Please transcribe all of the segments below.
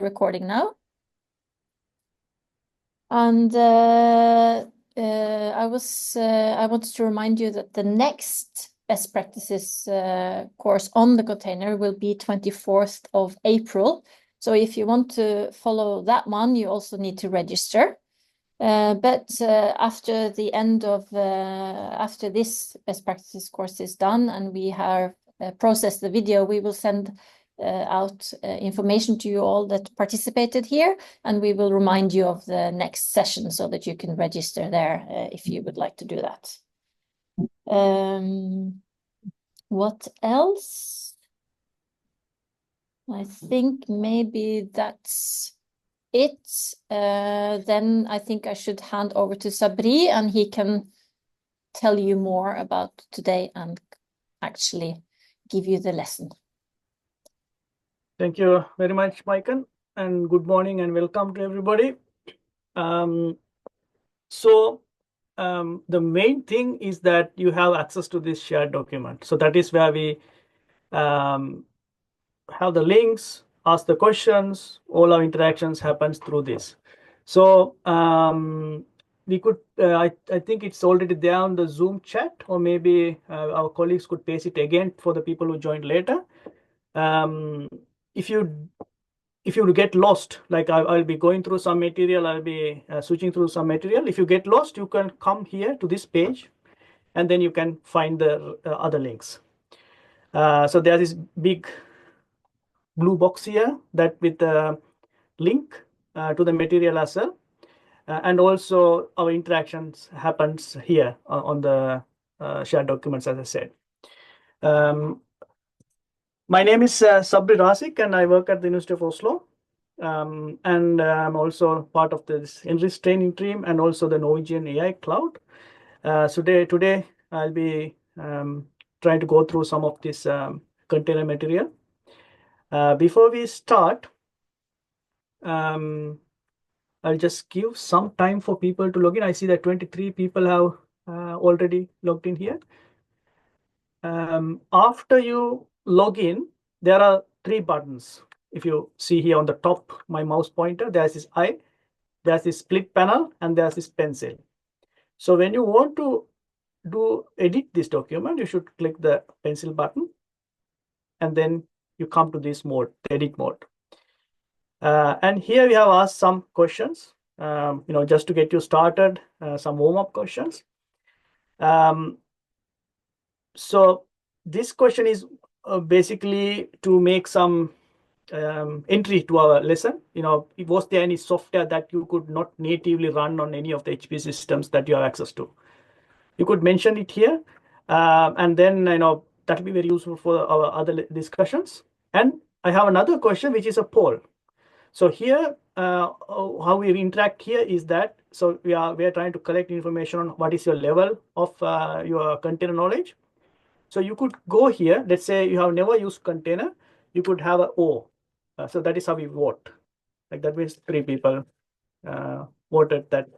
Recording now. And I wanted to remind you that the next best practices course on the container will be 24th of April. So if you want to follow that one, you also need to register. But after the end of after this best practices course is done and we have processed the video, we will send out information to you all that participated here, and we will remind you of the next session so that you can register there if you would like to do that. What else? I think maybe that's it. Then I think I should hand over to Sabri and he can tell you more about today and actually give you the lesson. Thank you very much, Maiken, and good morning and welcome to everybody. The main thing is that you have access to this shared document. So that is where we have the links, ask the questions, all our interactions happens through this. So we could, I think it's already there on the Zoom chat, or maybe our colleagues could paste it again for the people who joined later. If you get lost, like I'll be going through some material, I'll be switching through some material. If you get lost, you can come here to this page and then you can find the other links. So there is big blue box here that with the link to the material as well. And also our interactions happens here on the shared documents, as I said. My name is Sabri Rasik and I work at the University of Oslo. And I'm also part of this Enrich training team and also the Norwegian AI Cloud. So today I'll be trying to go through some of this container material. Before we start, I'll just give some time for people to log in. I see that 23 people have already logged in here. After you log in, there are 3 buttons. If you see here on the top, my mouse pointer, there's this eye, there's this split panel, and there's this pencil. So when you want to edit this document, you should click the pencil button, and then you come to this mode, edit mode. And here we have asked some questions, just to get you started, some warm-up questions. So this question is basically to make some entry to our lesson. Was there any software that you could not natively run on any of the HP systems that you have access to? You could mention it here, and then that will be very useful for our other discussions. And I have another question, which is a poll. So here, how we interact here is that, so we are trying to collect information on what is your level of your container knowledge. So you could go here, let's say you have never used container, you could have a O. So that is how we vote. Like that means 3 people voted that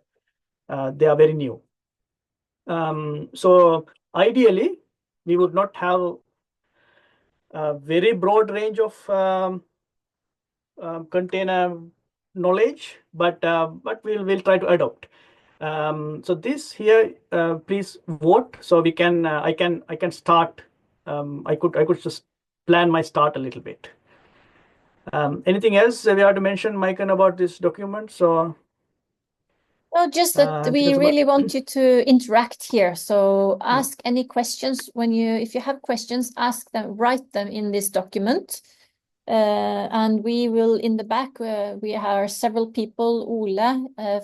they are very new. So ideally, we would not have a very broad range of container knowledge, but we'll try to adopt. So this here, please vote. So we can I can start. I could just plan my start a little bit. Anything else we have to mention, Maiken, about this document? So no, just that we really want you to interact here. So ask any questions if you have questions, ask them, write them in this document. And we will, in the back, we have several people, Ole,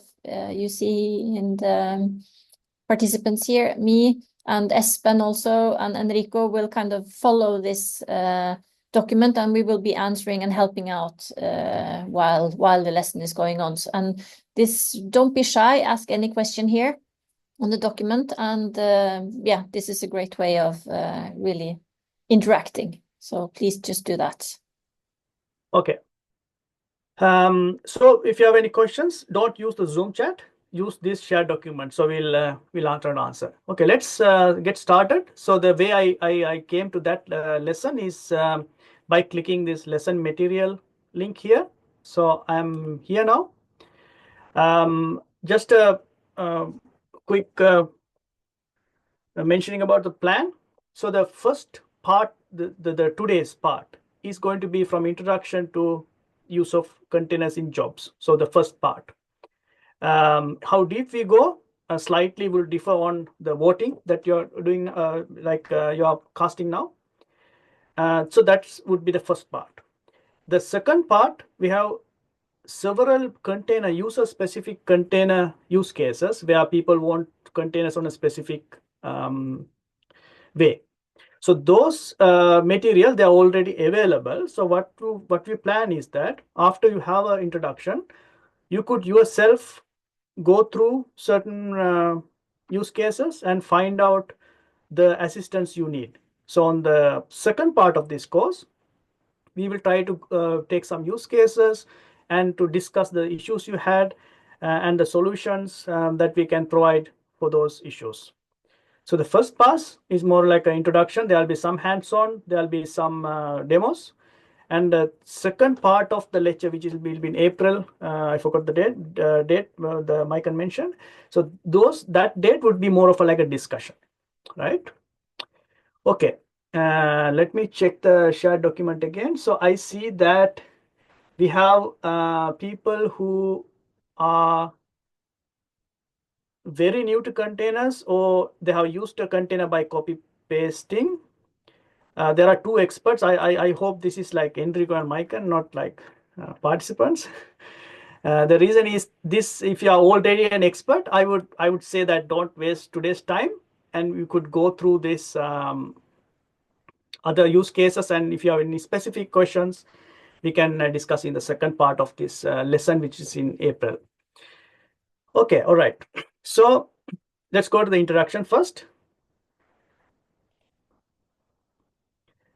you see in the participants here, me and Espen also, and Enrico will kind of follow this document, and we will be answering and helping out while the lesson is going on. And don't be shy, ask any question here on the document, and yeah, this is a great way of really interacting. So please just do that. Okay. So if you have any questions, don't use the Zoom chat. Use this shared document. So we'll answer. Okay, let's get started. So the way I came to that lesson is by clicking this lesson material link here. So I'm here now. Just a quick mentioning about the plan. So the first part, the today's part, is going to be from introduction to use of containers in jobs. So the first part. How deep we go slightly will differ on the voting that you're doing, you're casting now. So that would be the first part. The second part, we have several container user-specific container use cases where people want containers on a specific way. So those material, they are already available. So what we plan is that after you have an introduction, you could yourself go through certain use cases and find out the assistance you need. So on the second part of this course, we will try to take some use cases and to discuss the issues you had and the solutions that we can provide for those issues. So the first pass is more like an introduction. There will be some hands-on, there will be some demos. And the second part of the lecture, which will be in April, I forgot the date the Michael mentioned. So that date would be more of like a discussion, right? Okay, let me check the shared document again. So I see that we have people who are very new to containers, or they have used a container by copy pasting. There are two experts. I hope this is like Enrico and Michael, not like participants. The reason is this: if you are already an expert, I would say that don't waste today's time, and you could go through this other use cases. And if you have any specific questions, we can discuss in the second part of this lesson, which is in April. Okay, all right. So let's go to the introduction first.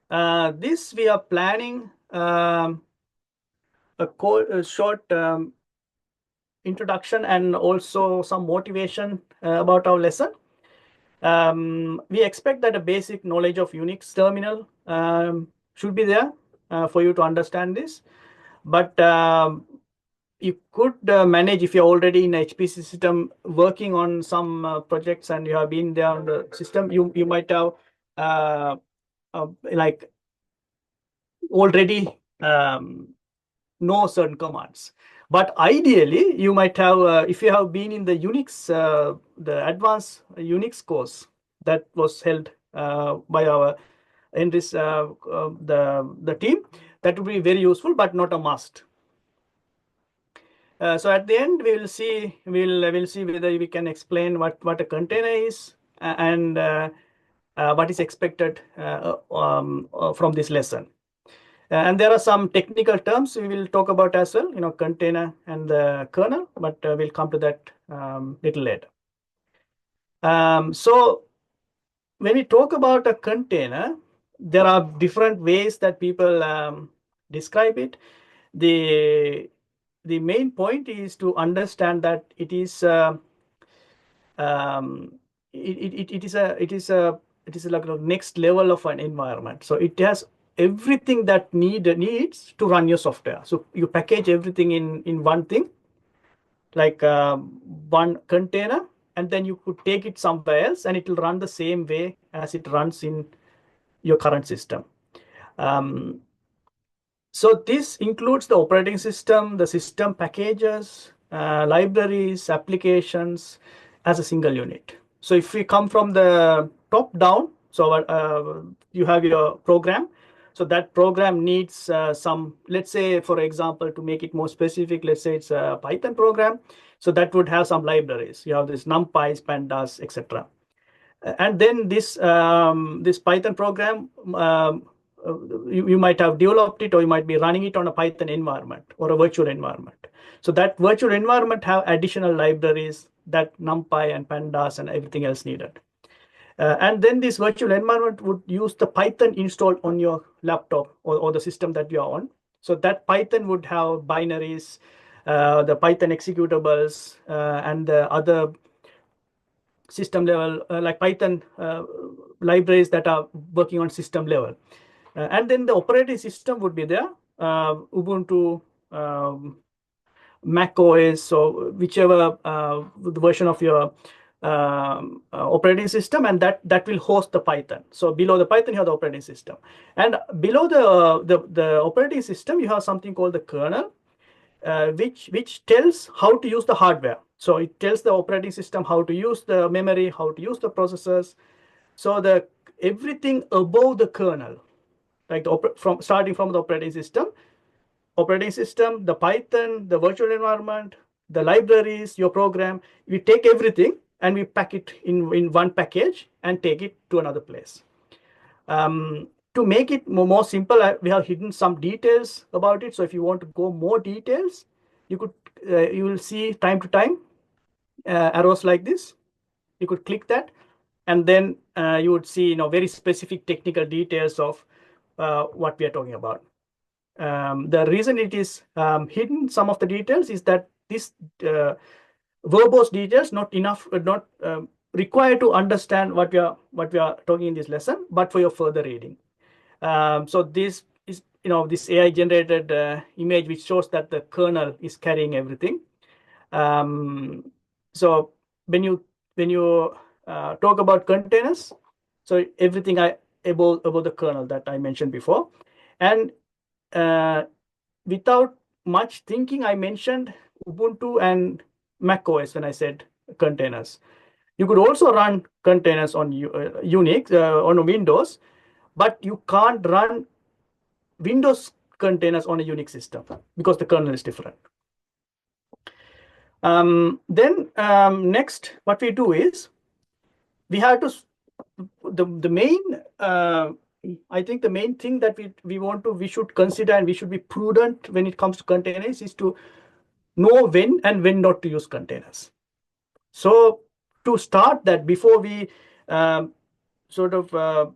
This we are planning a short introduction and also some motivation about our lesson. We expect that a basic knowledge of Unix terminal should be there for you to understand this. But you could manage if you're already in HPC system working on some projects and you have been there on the system, you might have like already know certain commands. But ideally, you might have, if you have been in the Unix, the advanced Unix course that was held by our in this the team, that would be very useful, but not a must. So at the end, we'll see whether we can explain what a container is and what is expected from this lesson. And there are some technical terms we will talk about as well, container and the kernel, but we'll come to that little later. So when we talk about a container, there are different ways that people describe it. The main point is to understand that it is it is like a next level of an environment. So it has everything that needs to run your software. So you package everything in one thing, like one container, and then you could take it somewhere else and it will run the same way as it runs in your current system. So this includes the operating system, the system packages, libraries, applications as a single unit. So if we come from the top down, so you have your program. So that program needs some, let's say, for example, to make it more specific, let's say it's a Python program. So that would have some libraries. You have this NumPy, pandas, etc. And then this Python program, you might have developed it, or you might be running it on a Python environment or a virtual environment. So that virtual environment have additional libraries that NumPy and pandas and everything else needed. And then this virtual environment would use the Python installed on your laptop or the system that you're on. So that Python would have binaries, the Python executables, and the other system level, like Python libraries that are working on system level. And then the operating system would be there, Ubuntu, Mac OS, or whichever the version of your operating system, and that will host the Python. So below the Python, you have the operating system, and below the operating system, you have something called the kernel, which tells how to use the hardware. So it tells the operating system how to use the memory, how to use the processors. So the everything above the kernel, like starting from the operating system, the Python, the virtual environment, the libraries, your program, we take everything and we pack it in one package and take it to another place. To make it more simple, we have hidden some details about it. So if you want to go more details, you will see time to time arrows like this. You could click that, and then you would see very specific technical details of what we are talking about. The reason it is hidden some of the details is that this verbose details not enough, not required to understand what we are talking in this lesson, but for your further reading. So this is this AI generated image which shows that the kernel is carrying everything. So when you talk about containers, so everything above the kernel that I mentioned before, and without much thinking, I mentioned Ubuntu and Mac OS when I said containers. You could also run containers on Unix, on Windows, but you can't run Windows containers on a Unix system because the kernel is different. Next, what we do is we have to the main I think the main thing that we should consider and we should be prudent when it comes to containers is to know when and when not to use containers. So to start that, before we sort of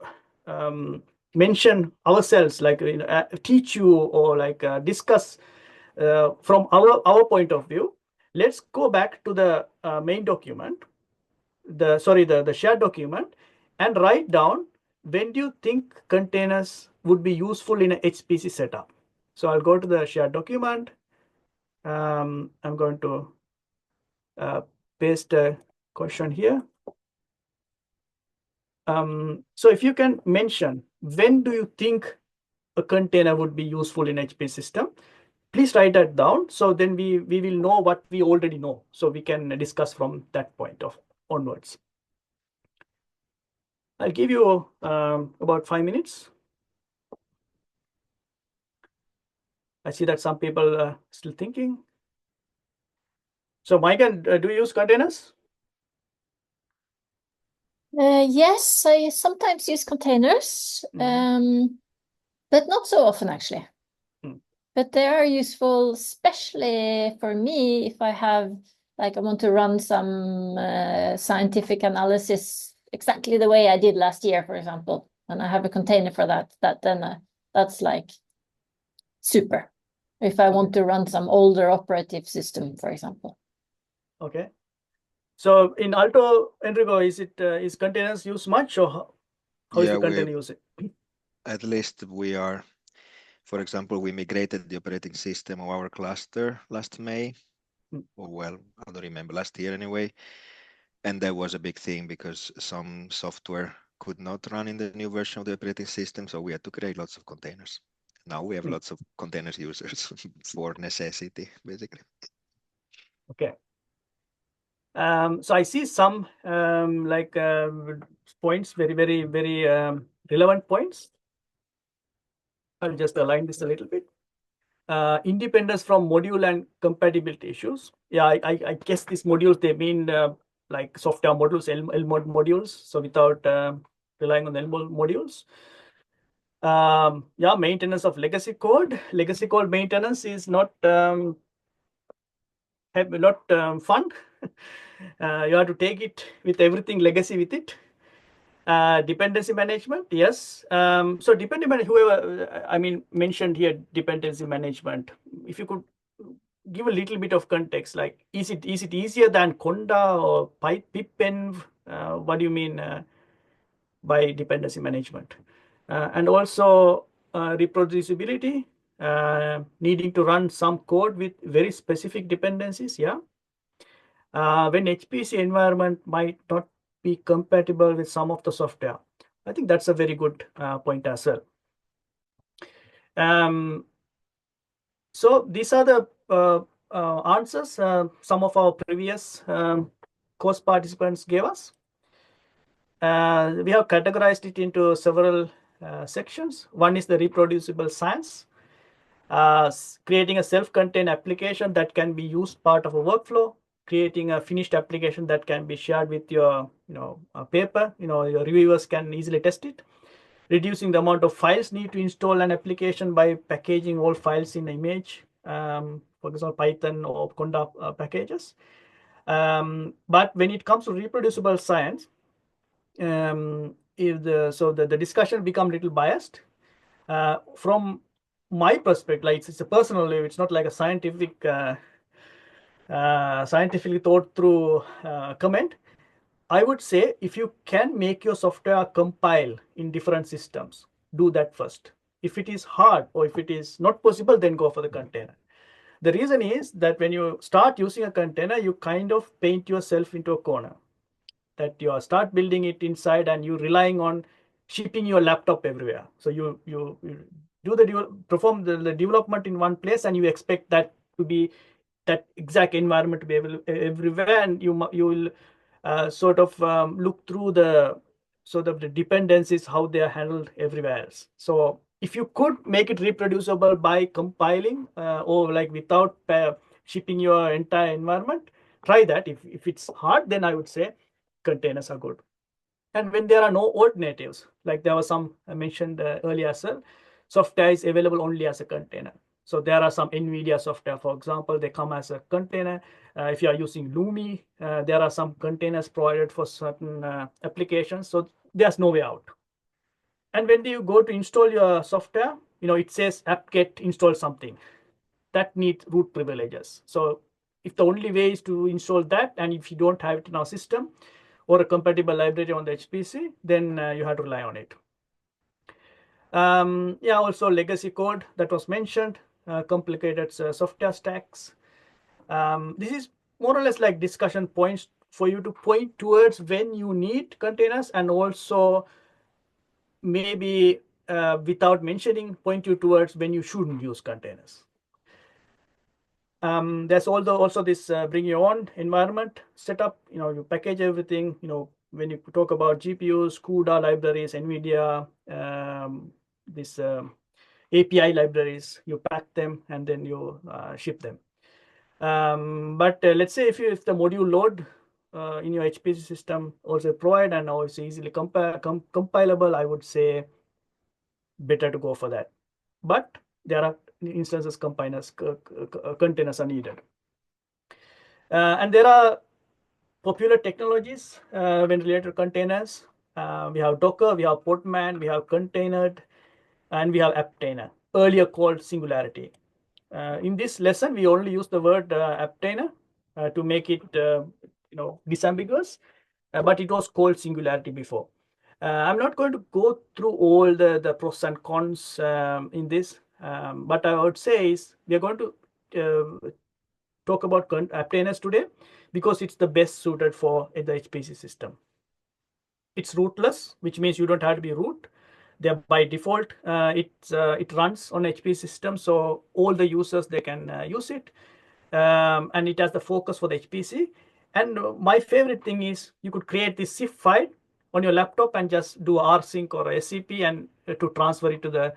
mention ourselves, like teach you or like discuss from our point of view, let's go back to the main document, the shared document, and write down when do you think containers would be useful in a HPC setup. So I'll go to the shared document. I'm going to paste a question here. So if you can mention when do you think a container would be useful in HPC system, please write that down. So then we will know what we already know. So we can discuss from that point of onwards. I'll give you about 5 minutes. I see that some people are still thinking. So Maiken, do you use containers? Yes, I sometimes use containers, but not so often actually. But they are useful, especially for me if I have, like, I want to run some scientific analysis exactly the way I did last year, for example, and I have a container for that. Then that's like super. If I want to run some older operative system, for example. Okay. So in Alto, Enrico, is containers used much, or how is the container used? At least we are, for example, we migrated the operating system of our cluster last May, or well, I don't remember, last year anyway. And that was a big thing because some software could not run in the new version of the operating system, so we had to create lots of containers. Now we have lots of containers users for necessity, basically. Okay. So I see some points, very relevant points. I'll just align this a little bit. Independence from module and compatibility issues. Yeah, I guess these modules, they mean like software modules, L modules. So without relying on L modules. Yeah, maintenance of legacy code. Legacy code maintenance is not fun. You have to take it with everything legacy with it. Dependency management, yes. So dependency management, whoever mentioned here dependency management. If you could give a little bit of context, like is it easier than Conda or Pippen? What do you mean by dependency management? And also reproducibility. needing to run some code with very specific dependencies, yeah. When HPC environment might not be compatible with some of the software. I think that's a very good point as well. So these are the answers some of our previous course participants gave us. We have categorized it into several sections. One is the reproducible science, creating a self-contained application that can be used part of a workflow, creating a finished application that can be shared with your paper, your reviewers can easily test it, reducing the amount of files need to install an application by packaging all files in image, for example, Python or Conda packages. But when it comes to reproducible science, the discussion become a little biased. From my perspective, like it's a personal view, it's not like a scientifically thought through comment. I would say if you can make your software compile in different systems, do that first. If it is hard or if it is not possible, then go for the container. The reason is that when you start using a container, you kind of paint yourself into a corner, that you start building it inside and you're relying on shipping your laptop everywhere. So you perform the development in one place and you expect that to be that exact environment to be able everywhere, and you will sort of look through the sort of the dependencies, how they are handled everywhere else. So if you could make it reproducible by compiling or like without shipping your entire environment, try that. If it's hard, then I would say containers are good. And when there are no alternatives, like there was some I mentioned earlier as well, software is available only as a container. So there are some NVIDIA software, for example, they come as a container. If you are using Lumi, there are some containers provided for certain applications. So there's no way out. And when you go to install your software, it says apt-get install something. That needs root privileges. So if the only way is to install that, and if you don't have it in our system or a compatible library on the HPC, then you have to rely on it. Yeah, also legacy code that was mentioned, complicated software stacks. This is more or less like discussion points for you to point towards when you need containers, and also maybe without mentioning, point you towards when you shouldn't use containers. There's also this bring your own environment setup. You package everything. When you talk about GPUs, CUDA libraries, NVIDIA, this API libraries, you pack them and then you ship them. But let's say if the module load in your HPC system also provide and also easily compilable, I would say better to go for that. But there are instances containers are needed. And there are popular technologies when related to containers. We have Docker, we have Portman, we have Containered, and we have Apptainer, earlier called Singularity. In this lesson, we only use the word Apptainer to make it disambiguous, but it was called Singularity before. I'm not going to go through all the pros and cons in this, but I would say is we are going to talk about Apptainers today because it's the best suited for the HPC system. It's rootless, which means you don't have to be root. They're by default, it runs on HPC system, so all the users, they can use it. And it has the focus for the HPC. And my favorite thing is you could create this zip file on your laptop and just do rsync or SCP and to transfer it to the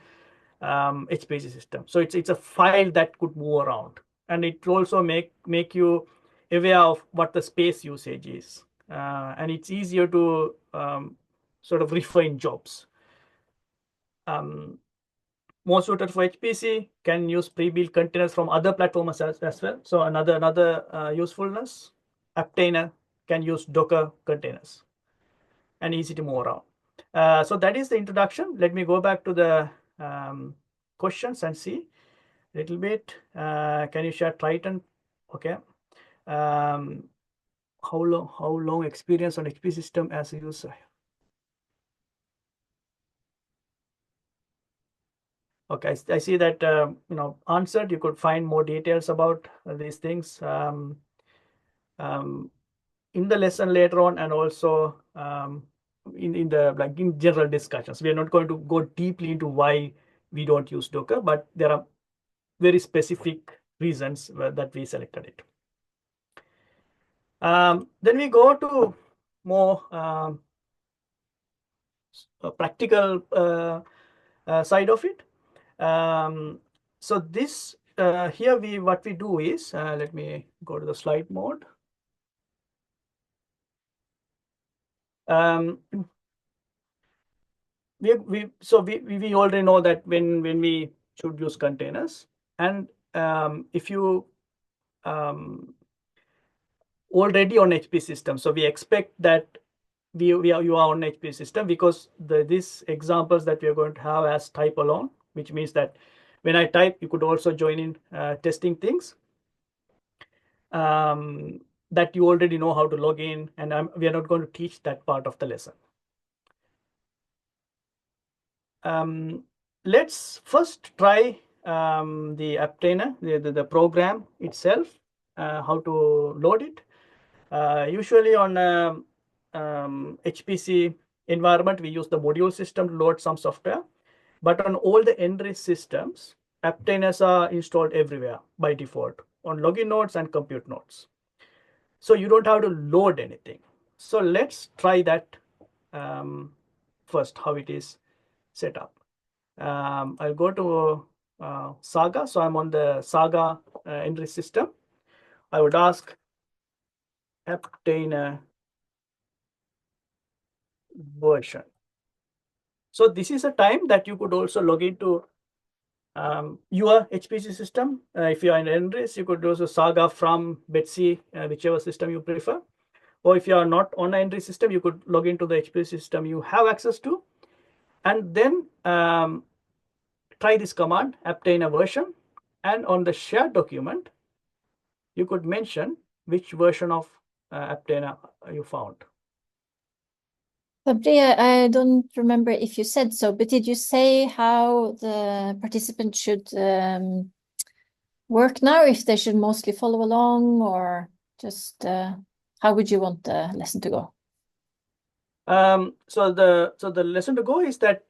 HPC system. So it's a file that could move around, and it also make you aware of what the space usage is, and it's easier to sort of refine jobs. More suited for HPC, can use pre-built containers from other platforms as well. So another usefulness, Apptainer can use Docker containers and easy to move around. So that is the introduction. Let me go back to the questions and see a little bit. Can you share Triton? Okay. How long experience on HPC system as a user? Okay, I see that answered. You could find more details about these things in the lesson later on, and also in the in general discussions. We are not going to go deeply into why we don't use Docker, but there are very specific reasons that we selected it. Then we go to more practical side of it. So this here what we do is, let me go to the slide mode. We already know that when we should use containers, and if you already on HP system, so we expect that you are on HP system, because these examples that we are going to have as type along, which means that when I type, you could also join in testing things that you already know how to log in, and we are not going to teach that part of the lesson. Let's first try the Apptainer, the program itself, how to load it. Usually on HPC environment, we use the module system to load some software. But on all the NRIS systems, Apptainers are installed everywhere by default on login nodes and compute nodes. So you don't have to load anything. So let's try that first, how it is set up. I'll go to Saga. So I'm on the Saga NRIS system. I would ask Apptainer version. So this is a time that you could also log into your HPC system. If you are in NRIS, you could also Saga from Betsy, whichever system you prefer. Or if you are not on an NRIS system, you could log into the HPC system you have access to, and then try this command, Apptainer version, and on the shared document, you could mention which version of Apptainer you found. Fabri, I don't remember if you said so, but did you say how the participants should work now, if they should mostly follow along, or just how would you want the lesson to go? So the lesson to go is that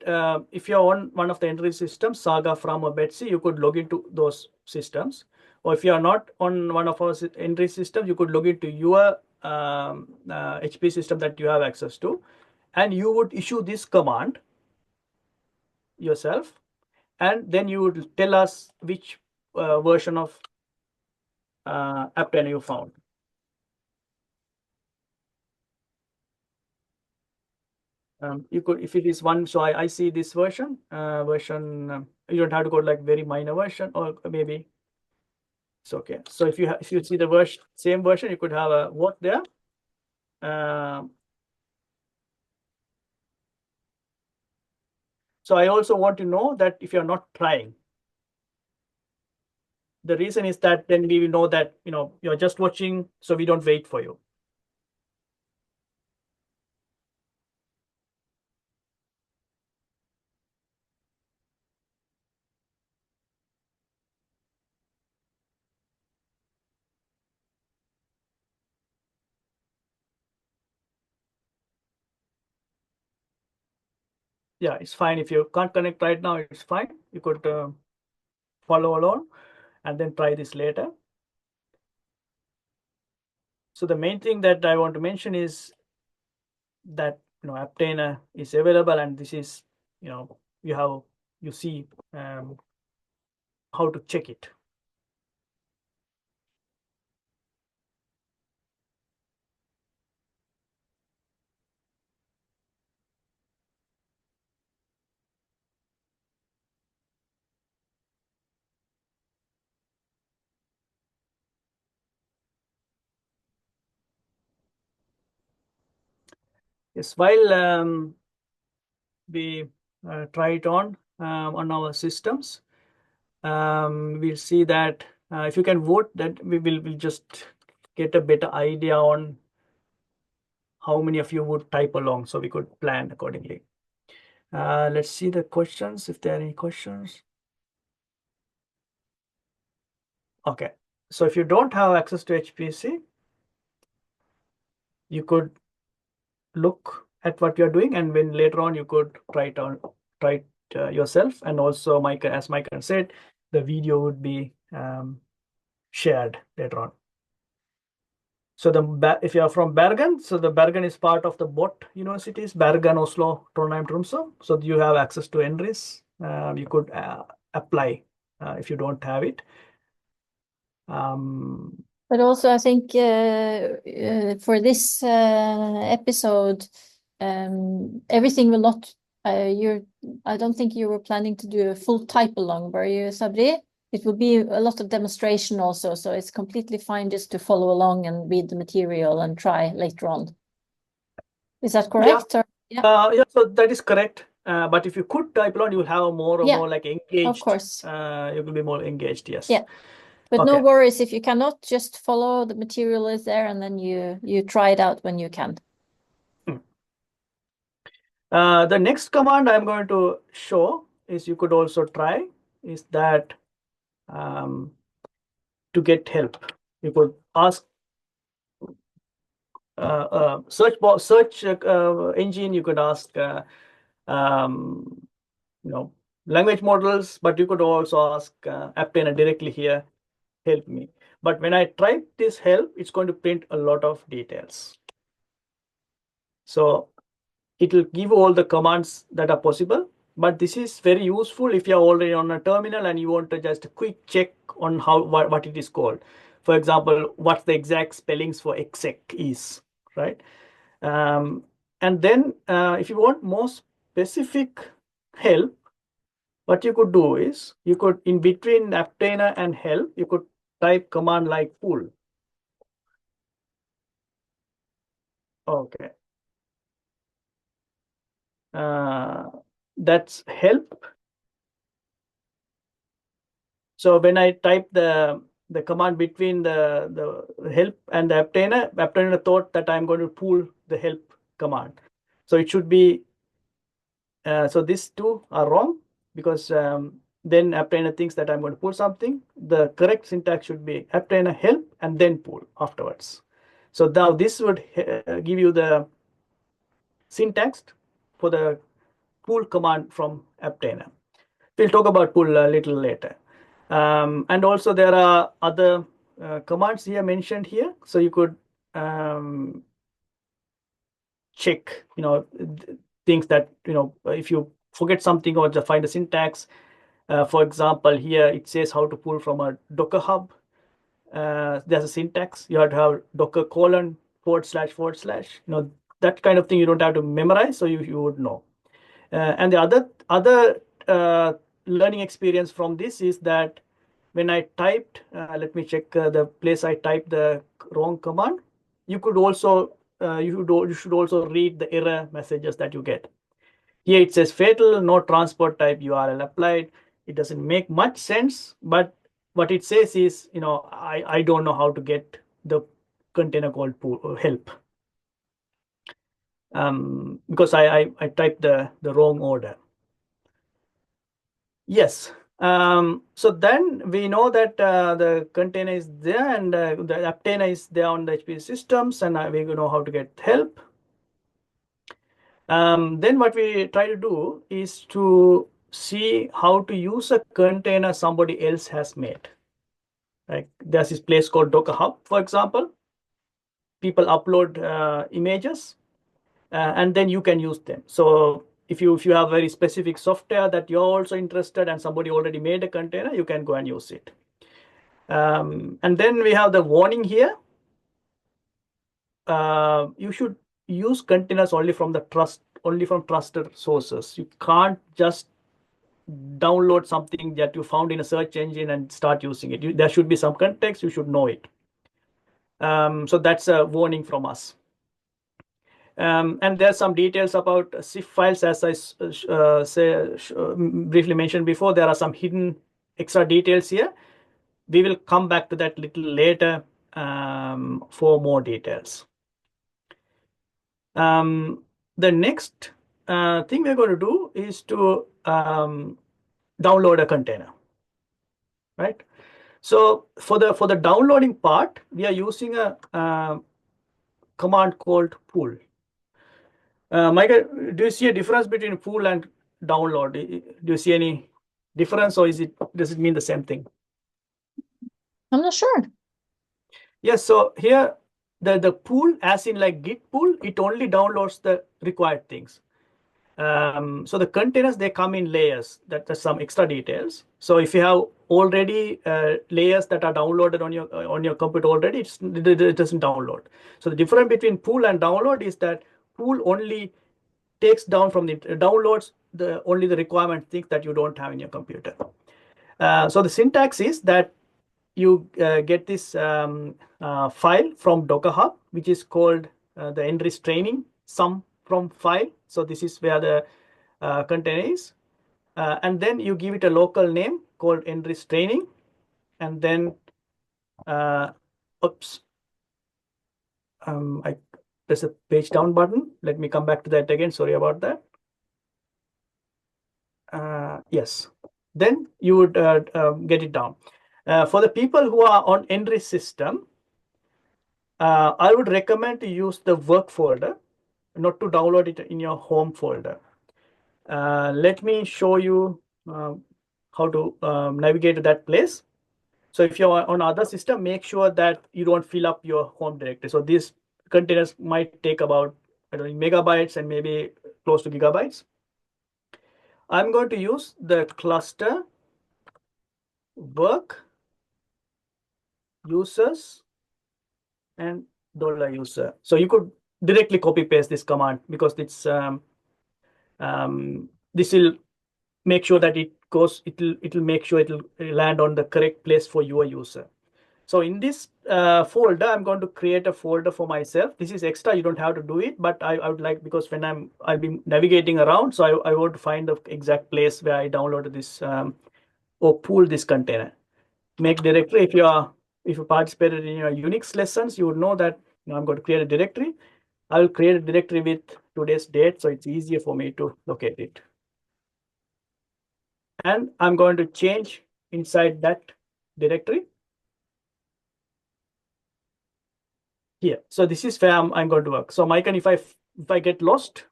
if you're on one of the NRIS systems, Saga, From, or Betsy, you could log into those systems. Or if you are not on one of our NRIS systems, you could log into your HP system that you have access to, and you would issue this command yourself, and then you would tell us which version of Apptainer you found. You could, if it is one, so I see this version, you don't have to go like very minor version, or maybe it's okay. So if you see the version, same version, you could have a what there. So I also want to know that if you're not trying, the reason is that then we will know that you're just watching, so we don't wait for you. Yeah, it's fine. If you can't connect right now, it's fine. You could follow along and then try this later. So the main thing that I want to mention is that Apptainer is available, and this is you see how to check it. Yes, while we try it on our systems, we'll see that if you can vote, that we'll just get a better idea on how many of you would type along, so we could plan accordingly. Let's see the questions, if there are any questions. Okay, so if you don't have access to HPC, you could look at what you're doing, and when later on you could try it yourself. And also, as Mike said, the video would be shared later on. So if you are from Bergen, so the Bergen is part of the BOT universities, Bergen, Oslo, Trondheim, Tromsø. So you have access to NRIS. You could apply if you don't have it. But also, I think for this episode, everything will not. I don't think you were planning to do a full type along, were you, Sabri? It will be a lot of demonstration also, so it's completely fine just to follow along and read the material and try later on. Is that correct? Yeah. Yeah, so that is correct. But if you could type along, you will have more like engaged. Of course. You will be more engaged, yes. Yeah. But no worries if you cannot, just follow the material is there and then you try it out when you can. The next command I'm going to show is you could also try is that to get help. You could ask search engine. You could ask language models, but you could also ask Apptainer directly here, help me. But when I type this help, it's going to print a lot of details. So it will give all the commands that are possible, but this is very useful if you're already on a terminal and you want to just a quick check on what it is called. For example, what the exact spellings for exec is, right? And then if you want more specific help, what you could do is you could, in between Apptainer and help, you could type command like pull. Okay. That's help. So when I type the command between the help and the Apptainer thought that I'm going to pull the help command. So it should be, so these two are wrong because then Apptainer thinks that I'm going to pull something. The correct syntax should be Apptainer help and then pull afterwards. So now this would give you the syntax for the pull command from Apptainer. We'll talk about pull a little later. And also there are other commands here mentioned here. So you could check, things that, if you forget something or just find a syntax. For example, here it says how to pull from a Docker hub. There's a syntax. You have to have Docker : //. That kind of thing you don't have to memorize, so you would know. And the other learning experience from this is that when I typed, let me check the place I typed the wrong command. You could also you should also read the error messages that you get. Here it says fatal, no transport type URL applied. It doesn't make much sense, but what it says is, I don't know how to get the container called help. Because I typed the wrong order. Yes. So then we know that the container is there and the Apptainer is there on the HPC systems, and we know how to get help. Then what we try to do is to see how to use a container somebody else has made. Like there's this place called Docker Hub, for example. People upload images, and then you can use them. So if you have very specific software that you're also interested and somebody already made a container, you can go and use it. And then we have the warning here. You should use containers only from trusted sources. You can't just download something that you found in a search engine and start using it. There should be some context. You should know it. So that's a warning from us. And there's some details about zip files, as I briefly mentioned before. There are some hidden extra details here. We will come back to that a little later for more details. The next thing we're going to do is to download a container, right? So for the downloading part, we are using a command called pull. Michael, do you see a difference between pull and download? Do you see any difference, or does it mean the same thing? I'm not sure. Yes, so here the pull, as in like git pull, it only downloads the required things. So the containers, they come in layers. That's some extra details. So if you have already layers that are downloaded on your computer already, it doesn't download. So the difference between pull and download is that pull only takes down from the downloads only the requirement things that you don't have in your computer. So the syntax is that you get this file from Docker Hub, which is called the nris training sum from file. So this is where the container is. And then you give it a local name called nris training. And then, oops, I press a page down button. Let me come back to that again. Sorry about that. Yes, then you would get it down. For the people who are on nris system, I would recommend to use the work folder, not to download it in your home folder. Let me show you how to navigate to that place. So if you're on other system, make sure that you don't fill up your home directory. So these containers might take about, I don't know, megabytes and maybe close to gigabytes. I'm going to use the cluster work users and $user. So you could directly copy paste this command because it's this will make sure that it'll make sure it'll land on the correct place for your user. So in this folder, I'm going to create a folder for myself. This is extra, you don't have to do it, but I would like, because when I'll be navigating around, so I want to find the exact place where I downloaded this or pull this container. Make directory. If you participated in your Unix lessons, you would know that I'm going to create a directory. I will create a directory with today's date, so it's easier for me to locate it. And I'm going to change inside that directory here. So this is where I'm going to work. So Maiken, if I get lost,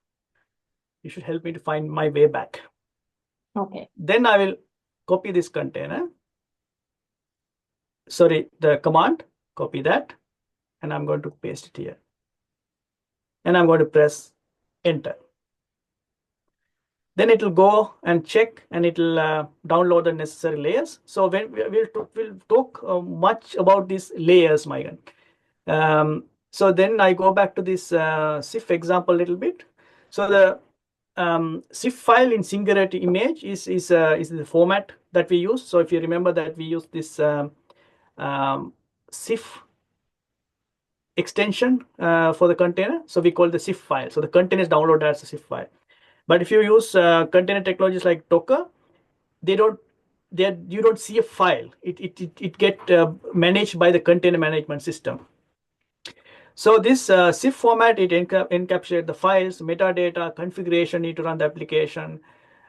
you should help me to find my way back. Okay. Then I will copy this container. Sorry, the command, copy that, and I'm going to paste it here. And I'm going to press enter. Then it will go and check, and it will download the necessary layers. So when we'll talk much about these layers, Maiken. So then I go back to this SIF example a little bit. So the SIF file in Singularity image is the format that we use. So if you remember that we use this SIF extension for the container, so we call the SIF file. So the container is downloaded as a SIF file. But if you use container technologies like Docker, you don't see a file. It get managed by the container management system. So this SIF format, it encapsulates the files, metadata, configuration need to run the application.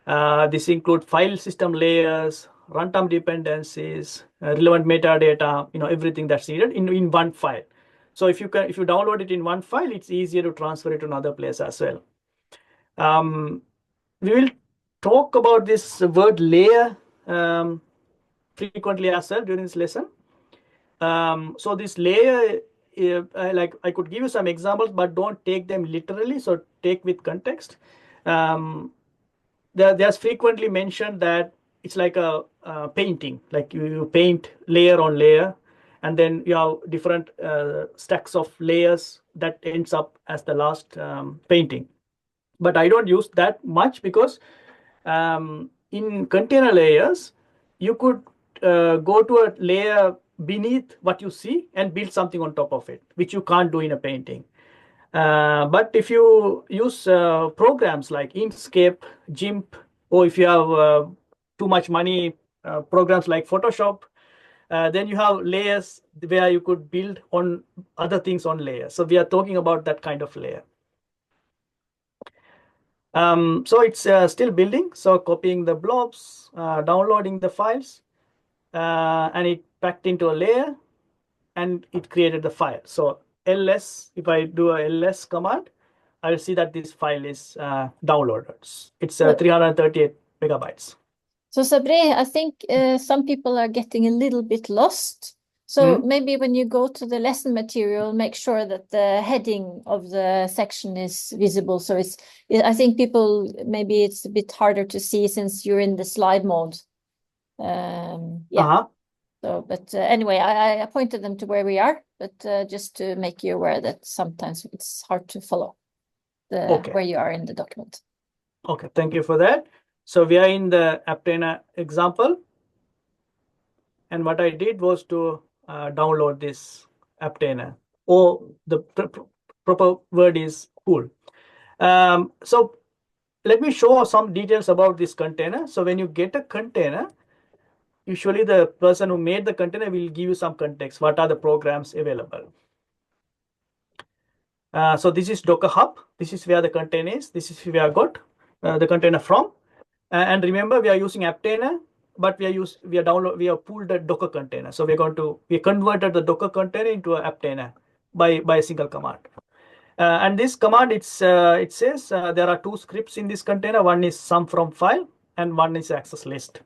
This includes file system layers, runtime dependencies, relevant metadata, everything that's needed in one file. So if you download it in one file, it's easier to transfer it to another place as well. We will talk about this word layer frequently as well during this lesson. So this layer, I could give you some examples, but don't take them literally. So take with context. There's frequently mentioned that it's like a painting, like you paint layer on layer, and then you have different stacks of layers that ends up as the last painting. But I don't use that much because in container layers, you could go to a layer beneath what you see and build something on top of it, which you can't do in a painting. But if you use programs like Inkscape, GIMP, or if you have too much money, programs like Photoshop, then you have layers where you could build on other things on layers. So we are talking about that kind of layer. So it's still building. So copying the blobs, downloading the files. and it packed into a layer, and it created the file. So ls, if I do a ls command, I will see that this file is downloaded. It's 338 megabytes. So Sabri, I think some people are getting a little bit lost. So maybe when you go to the lesson material, make sure that the heading of the section is visible. So I think people, maybe it's a bit harder to see since you're in the slide mode. Yeah. So, but anyway, I pointed them to where we are, but just to make you aware that sometimes it's hard to follow where you are in the document. Okay, thank you for that. So we are in the Apptainer example. And what I did was to download this Apptainer, or the proper word is pool. So let me show some details about this container. So when you get a container, usually the person who made the container will give you some context. What are the programs available? So this is Docker Hub. This is where the container is. This is where I got the container from. And remember, we are using Apptainer, but we have pulled the Docker container. So we converted the Docker container into an Apptainer by a single command. And this command, it says there are two scripts in this container. One is sum from file, and one is access list.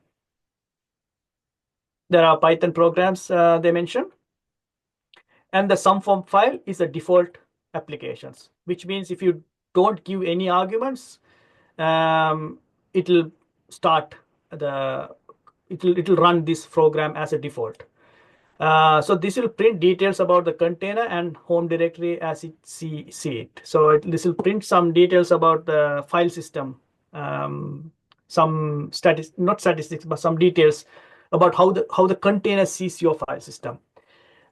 There are Python programs they mentioned. And the sum from file is a default applications, which means if you don't give any arguments, it will run this program as a default. So this will print details about the container and home directory as it see it. So this will print some details about the file system, some not statistics, but some details about how the container sees your file system.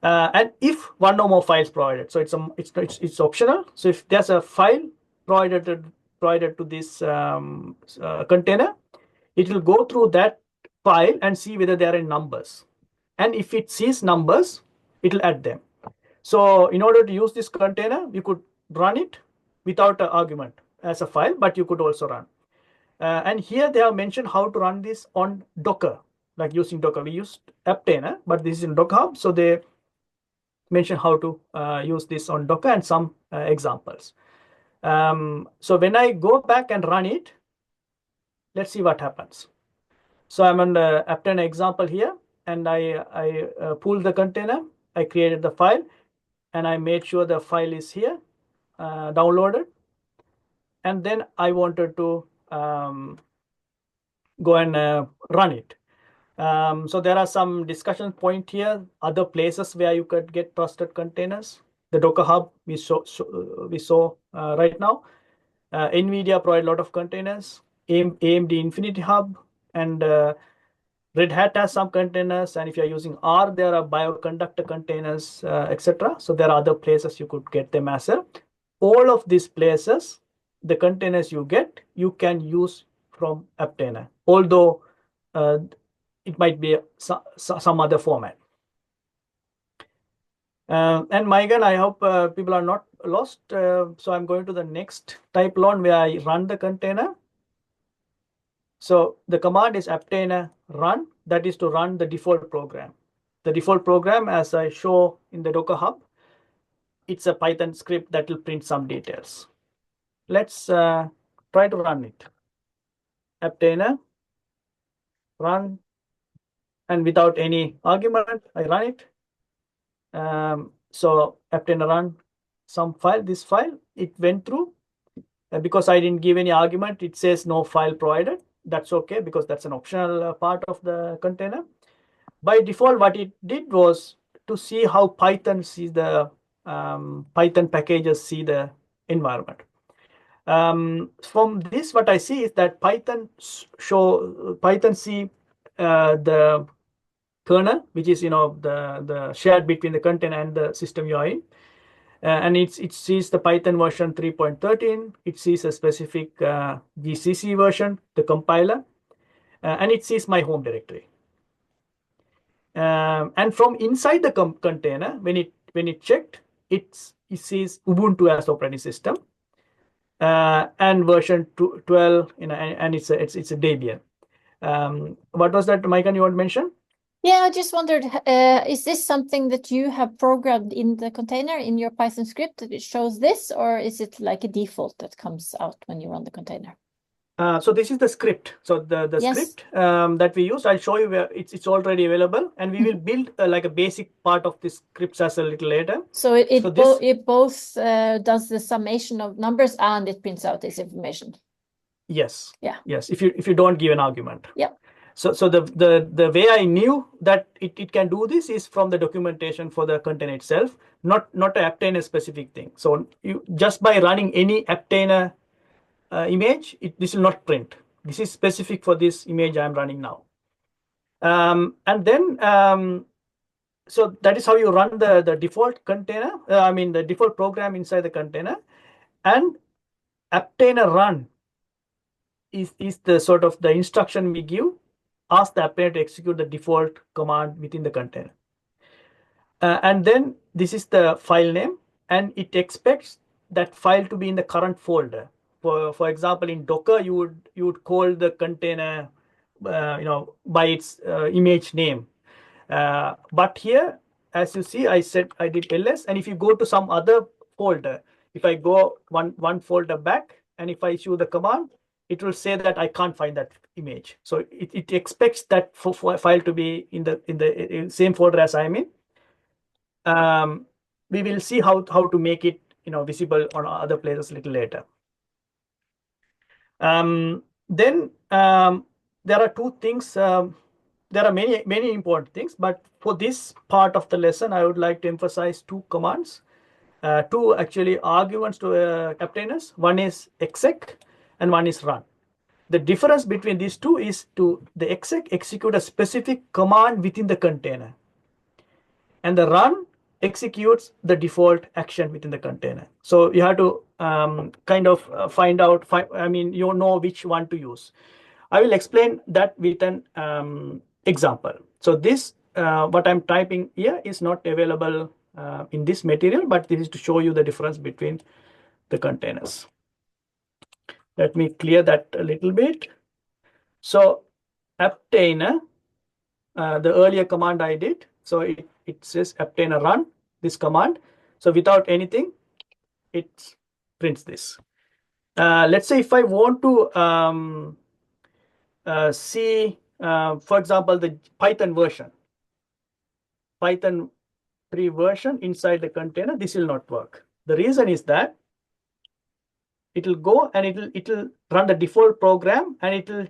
And if one or more files provided, so it's optional. So if there's a file provided to this container, it will go through that file and see whether there are numbers. And if it sees numbers, it will add them. So in order to use this container, you could run it without an argument as a file, but you could also run. And here they have mentioned how to run this on Docker, like using Docker. We used Apptainer, but this is in Docker Hub. So they mention how to use this on Docker and some examples. So when I go back and run it, let's see what happens. So I'm on the Apptainer example here, and I pulled the container, I created the file, and I made sure the file is here, downloaded. And then I wanted to go and run it. So there are some discussion point here, other places where you could get trusted containers. The Docker Hub we saw right now. NVIDIA provide a lot of containers. AMD Infinity Hub and Red Hat has some containers. And if you're using R, there are bioconductor containers, etc. So there are other places you could get them as well. All of these places, the containers you get, you can use from Apptainer, although it might be some other format. And Megan, I hope people are not lost. So I'm going to the next type learn where I run the container. So the command is Apptainer run. That is to run the default program. The default program, as I show in the Docker Hub, it's a Python script that will print some details. Let's try to run it. Apptainer run, and without any argument, I run it. So Apptainer run some file, this file, it went through. Because I didn't give any argument, it says no file provided. That's okay, because that's an optional part of the container. By default, what it did was to see how Python sees the Python packages see the environment. From this, what I see is that Python see the kernel, which is the shared between the container and the system you are in. And it sees the Python version 3.13. It sees a specific GCC version, the compiler, and it sees my home directory. And from inside the container, when it checked, it sees Ubuntu as operating system and version 12, and it's a Debian. What was that, Maiken, you want to mention? Yeah, I just wondered, is this something that you have programmed in the container in your Python script that it shows this, or is it like a default that comes out when you run the container? So this is the script. So the Yes. script that we use, I'll show you where it's already available, and we will build like a basic part of this scripts as a little later. So it this both does the summation of numbers and it prints out this information. Yes. Yeah. Yes. If you don't give an argument. Yeah. So the way I knew that it can do this is from the documentation for the container itself, not an Apptainer specific thing. So you just by running any Apptainer image, this will not print. This is specific for this image I'm running now. And then so that is how you run the default container. The default program inside the container, and Apptainer run is the sort of the instruction we give. Ask the Apptainer to execute the default command within the container. And then this is the file name, and it expects that file to be in the current folder. For example, in Docker, you would call the container by its image name. But here, as you see, I did ls, and if you go to some other folder, if I go one folder back, and if I issue the command, it will say that I can't find that image. So it expects that file to be in the same folder as I'm in. We will see how to make it visible on other places a little later. Then there are two things. There are many important things, but for this part of the lesson, I would like to emphasize two commands, two actually arguments to Apptainers. One is exec and one is run. The difference between these two is the exec execute a specific command within the container, and the run executes the default action within the container. So you have to kind of find out, you know which one to use. I will explain that with an example. So this, what I'm typing here is not available in this material, but this is to show you the difference between the containers. Let me clear that a little bit. So Apptainer, the earlier command I did, so it says Apptainer run this command. So without anything, it prints this. Let's say if I want to see, for example, the Python version, Python 3 version inside the container, this will not work. The reason is that it will go and it will run the default program, and it will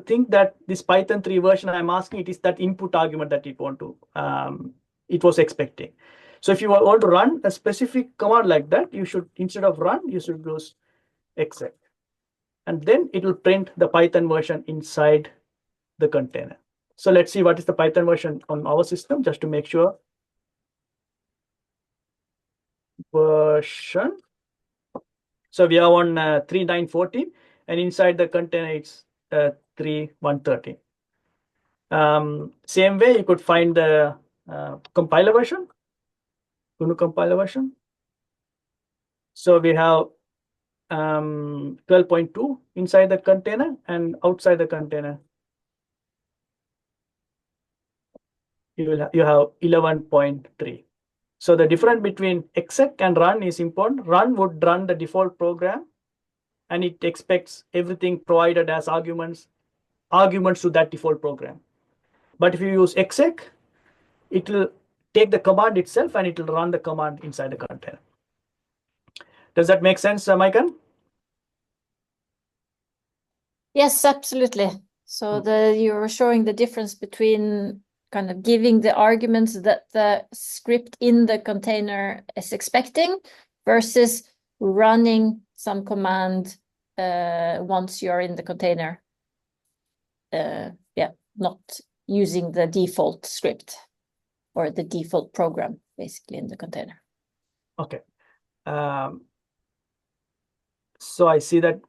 think that this Python 3 version I'm asking, it is that input argument that it was expecting. So if you want to run a specific command like that, you should, instead of run, you should use exec, and then it will print the Python version inside the container. So let's see what is the Python version on our system, just to make sure. Version. So we are on 3.9.14, and inside the container it's 3.1.13. Same way, you could find the compiler version, GNU compiler version. So we have 12.2 inside the container, and outside the container you have 11.3. So the difference between exec and run is important. Run would run the default program, and it expects everything provided as arguments to that default program. But if you use exec, it will take the command itself and it will run the command inside the container. Does that make sense, Maiken? Yes, absolutely. So you're showing the difference between kind of giving the arguments that the script in the container is expecting versus running some command once you're in the container. Not using the default script or the default program basically in the container. Okay. So I see that,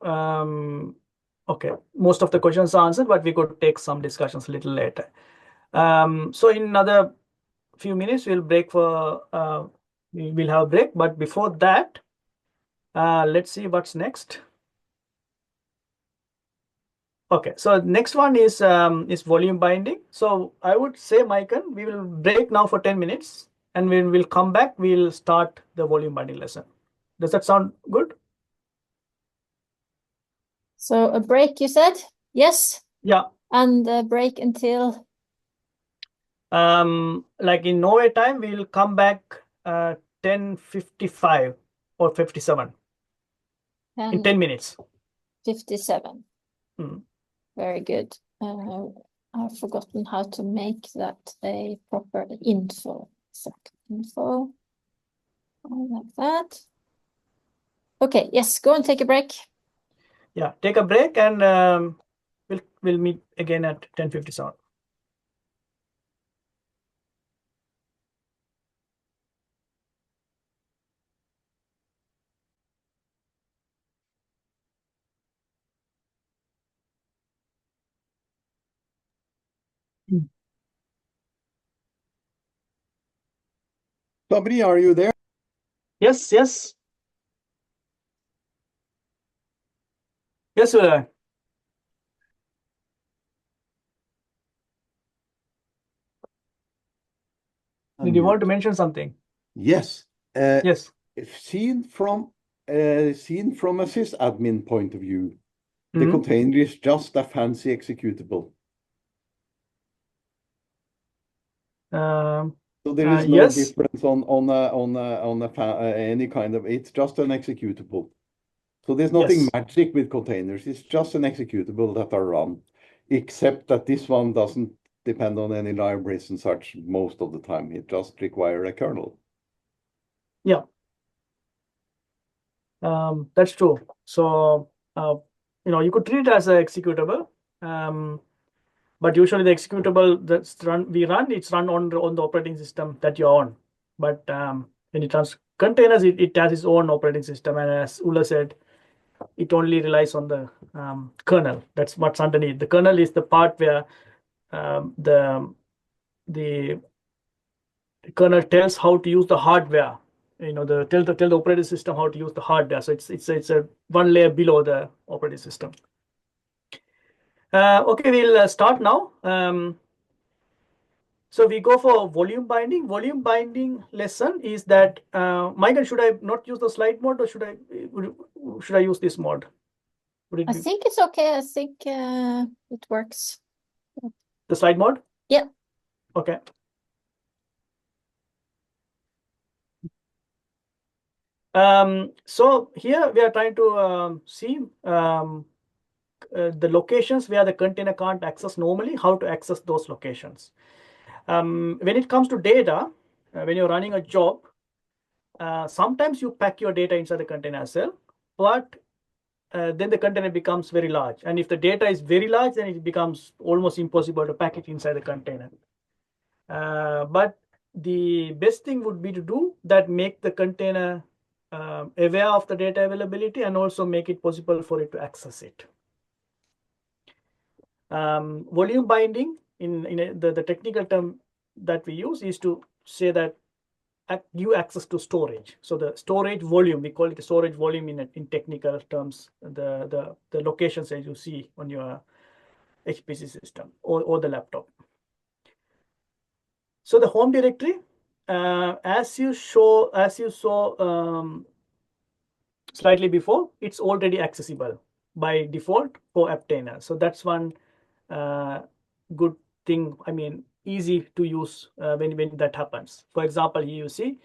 okay, most of the questions are answered, but we could take some discussions a little later. So in another few minutes, we'll break for, we'll have a break. But before that, let's see what's next. Okay, so next one is volume binding. So I would say, Maiken, we will break now for 10 minutes, and when we'll come back, we'll start the volume binding lesson. Does that sound good? So a break, you said? Yes. Yeah. And a break until? Like in Norway time, we'll come back 10:55 or 57 in 10 minutes. 57. Mm. Very good. I've forgotten how to make that a proper info. Exact info. Like that. Okay, yes, go and take a break. Yeah, take a break, and we'll meet again at 10:57. Sabri, are you there? Yes, yes. Yes, did you want to mention something? Yes. Yes. Seen from a sysadmin point of view, the Mhm. container is just a fancy executable. So there is no Yes. difference on any kind of. It's just an executable. So there's nothing Yes. magic with containers. It's just an executable that are run, except that this one doesn't depend on any libraries and such most of the time. It just requires a kernel. Yeah. That's true. So you could treat it as an executable, but usually the executable that's it's run on the operating system that you're on. But when it runs containers, it has its own operating system, and as Ulla said, it only relies on the kernel. That's what's underneath. The kernel is the part where the kernel tells how to use the hardware. Tell the operating system how to use the hardware. So it's a one layer below the operating system. Okay, we'll start now. So we go for volume binding. Volume binding lesson is that, Michael, should I not use the slide mode, or should I use this mode? I think it's okay. I think it works. The slide mode? Yeah. Okay. So here we are trying to see the locations where the container can't access normally, how to access those locations. When it comes to data, when you're running a job, sometimes you pack your data inside the container as well, but then the container becomes very large. And if the data is very large, then it becomes almost impossible to pack it inside the container. But the best thing would be to do that, make the container aware of the data availability, and also make it possible for it to access it. Volume binding, in the technical term that we use, is to say that give access to storage. So the storage volume, we call it the storage volume in technical terms, the locations that you see on your HPC system or the laptop. So the home directory, as you saw slightly before, it's already accessible by default for Apptainer. So that's one good thing. I mean, easy to use when that happens. For example, here you see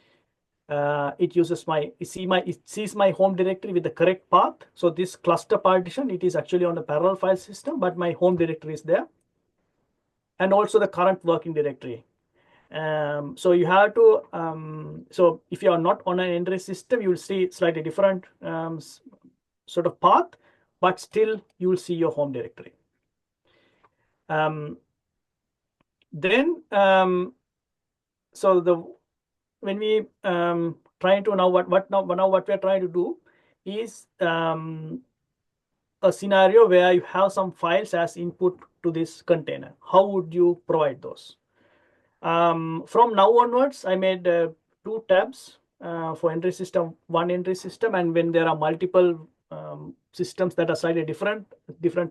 it sees my home directory with the correct path. So this cluster partition, it is actually on a parallel file system, but my home directory is there, and also the current working directory. So you have to, so if you are not on an N-RAID system, you will see slightly different sort of path, but still you will see your home directory. Then, so when we trying to now what we're trying to do is a scenario where you have some files as input to this container. How would you provide those? From now onwards, I made 2 tabs for N-RAID system, one N-RAID system, and when there are multiple systems that are slightly different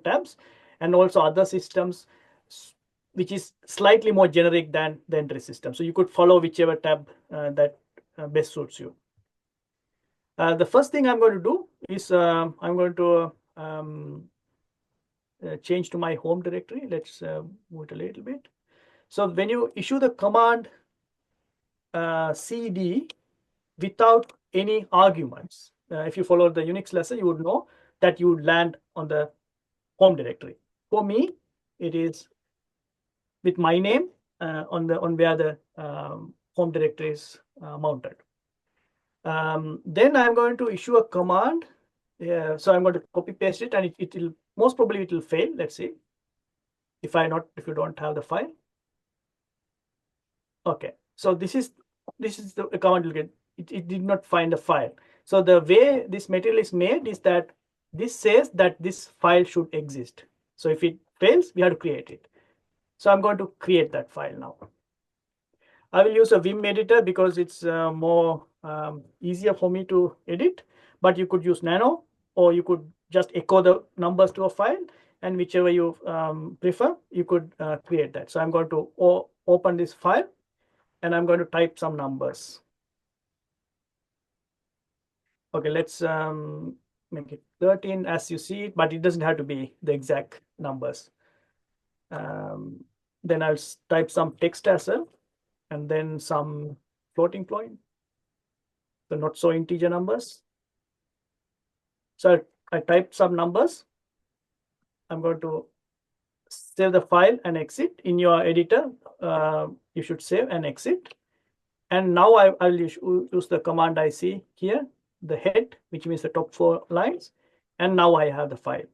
tabs, and also other systems, which is slightly more generic than the entry system. So you could follow whichever tab that best suits you. The first thing I'm going to do is I'm going to change to my home directory. Let's move it a little bit. So when you issue the command cd without any arguments, if you follow the Unix lesson, you would know that you would land on the home directory. For me, it is with my name on where the home directory is mounted. Then I'm going to issue a command. So I'm going to copy paste it, and it will most probably it will fail. Let's see if you don't have the file. Okay, so this is the command you'll get. It did not find a file. So the way this material is made is that this says that this file should exist. So if it fails, we have to create it. So I'm going to create that file now. I will use a Vim editor because it's more easier for me to edit, but you could use Nano, or you could just echo the numbers to a file, and whichever you prefer, you could create that. So I'm going to open this file, and I'm going to type some numbers. Okay, let's make it 13 as you see it, but it doesn't have to be the exact numbers. Then I'll type some text as well, and then some floating point, so not so integer numbers. So I typed some numbers. I'm going to save the file and exit. In your editor, you should save and exit. And now I'll use the command I see here, the head, which means the top 4 lines. And now I have the file.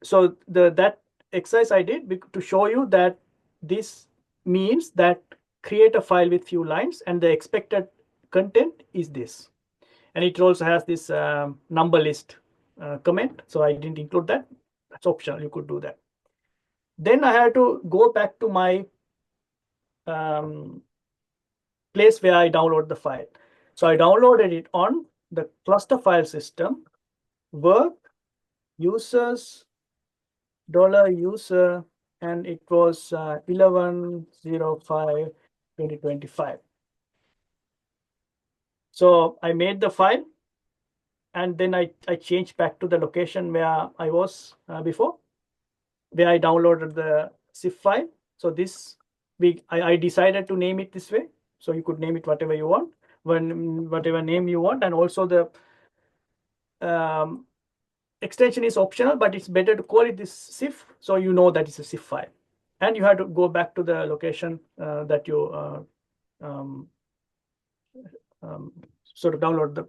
So that exercise I did to show you that this means that create a file with few lines, and the expected content is this. And it also has this number list comment. So I didn't include that. That's optional. You could do that. Then I had to go back to my place where I download the file. So I downloaded it on the cluster file system, work, users, $user, and it was 11/05/2025. So I made the file, and then I changed back to the location where I was before, where I downloaded the zip file. So this I decided to name it this way. So you could name it whatever you want, whatever name you want, and also the extension is optional, but it's better to call it this zip, so you know that it's a zip file. And you have to go back to the location that you sort of download the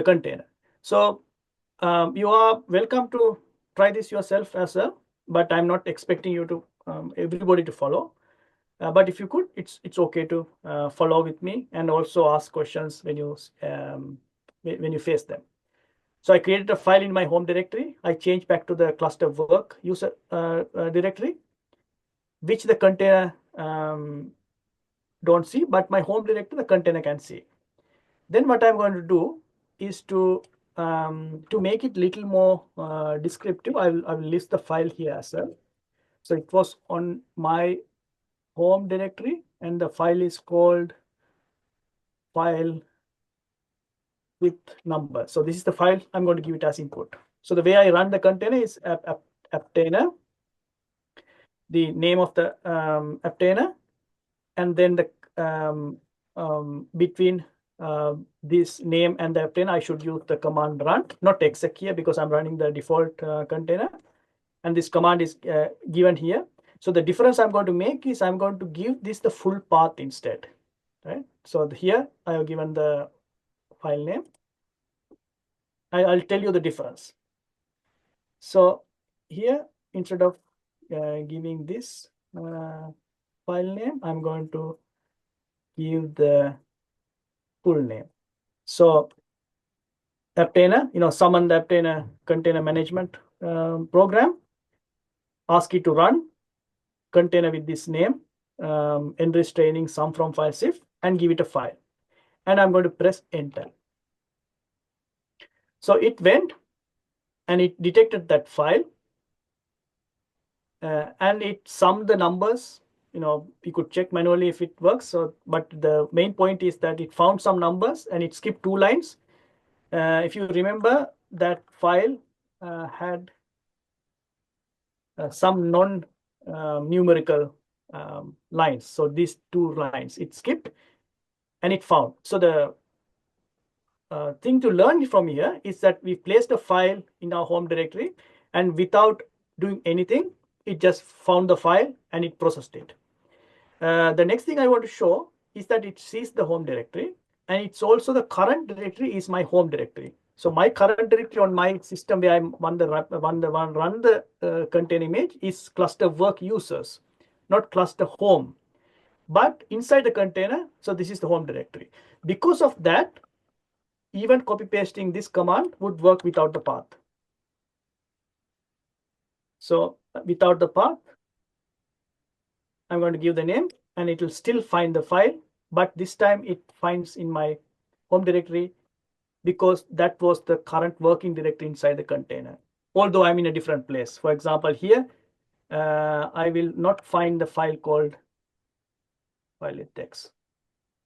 container. So you are welcome to try this yourself as well, but I'm not expecting you to everybody to follow. But if you could, it's okay to follow with me and also ask questions when you face them. So I created a file in my home directory. I changed back to the cluster work user directory, which the container don't see, but my home directory, the container can see. Then what I'm going to do is to make it a little more descriptive, I will list the file here as well. So it was on my home directory, and the file is called file with number. So this is the file I'm going to give it as input. So the way I run the container is Apptainer, the name of the Apptainer, and then the between this name and the Apptainer, I should use the command run, not exec here because I'm running the default container, and this command is given here. So the difference I'm going to make is I'm going to give this the full path instead, right? So here I have given the file name. I'll tell you the difference. So here, instead of giving this file name, I'm going to give the full name. So Apptainer, summon the Apptainer container management program, ask it to run container with this name, enrich training sum from file zip, and give it a file. And I'm going to press enter. So it went, and it detected that file, and it summed the numbers. You could check manually if it works. So, but the main point is that it found some numbers and it skipped 2 lines. If you remember, that file had some non-numerical lines. So these 2 lines it skipped and it found. So the thing to learn from here is that we placed a file in our home directory, and without doing anything, it just found the file and it processed it. The next thing I want to show is that it sees the home directory, and it's also the current directory is my home directory. So my current directory on my system where I run the container image is cluster work users, not cluster home. But inside the container, so this is the home directory. Because of that, even copy pasting this command would work without the path. So without the path, I'm going to give the name, and it will still find the file, but this time it finds in my home directory because that was the current working directory inside the container, although I'm in a different place. For example, here, I will not find the file called file text,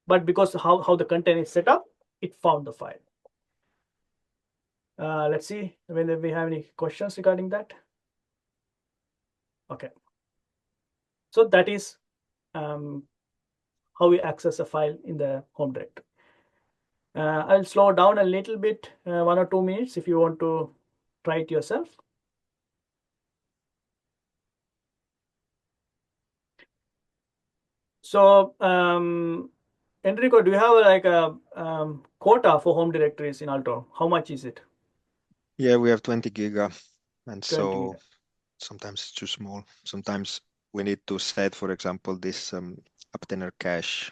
but because how the container is set up, it found the file. Let's see whether we have any questions regarding that. Okay. So that is how we access a file in the home directory. I'll slow down a little bit, 1 or 2 minutes if you want to try it yourself. So, Enrico, do you have like a quota for home directories in Alto? How much is it? Yeah, we have 20 giga, and 20 so giga. sometimes it's too small. Sometimes we need to set, for example, this Apptainer cache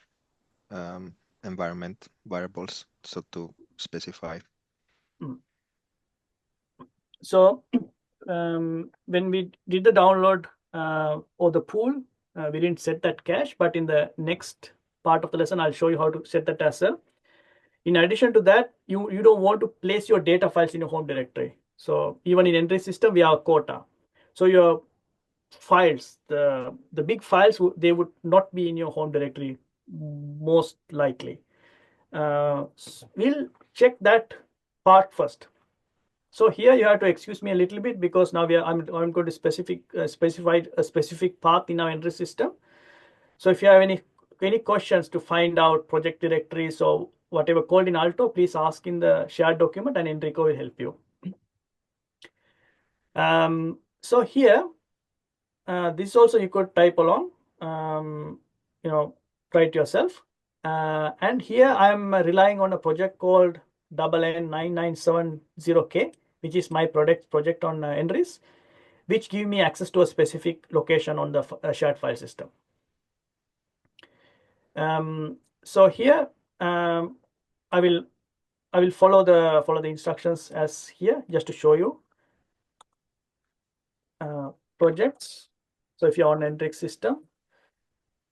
environment variables, so to specify. So when we did the download or the pool, we didn't set that cache, but in the next part of the lesson, I'll show you how to set that as well. In addition to that, you don't want to place your data files in your home directory. So even in entry system, we have a quota. So your files, the big files, they would not be in your home directory, most likely. We'll check that part first. So here you have to excuse me a little bit because now I'm going to specify a specific path in our entry system. So if you have any questions to find out project directories or whatever called in Alto, please ask in the shared document and Enrico will help you. So here, this also you could type along, try it yourself. And here I'm relying on a project called NN9970K, which is my project on Enris, which give me access to a specific location on the shared file system. So here I will follow the instructions as here just to show you projects. So if you're on Hendrix system,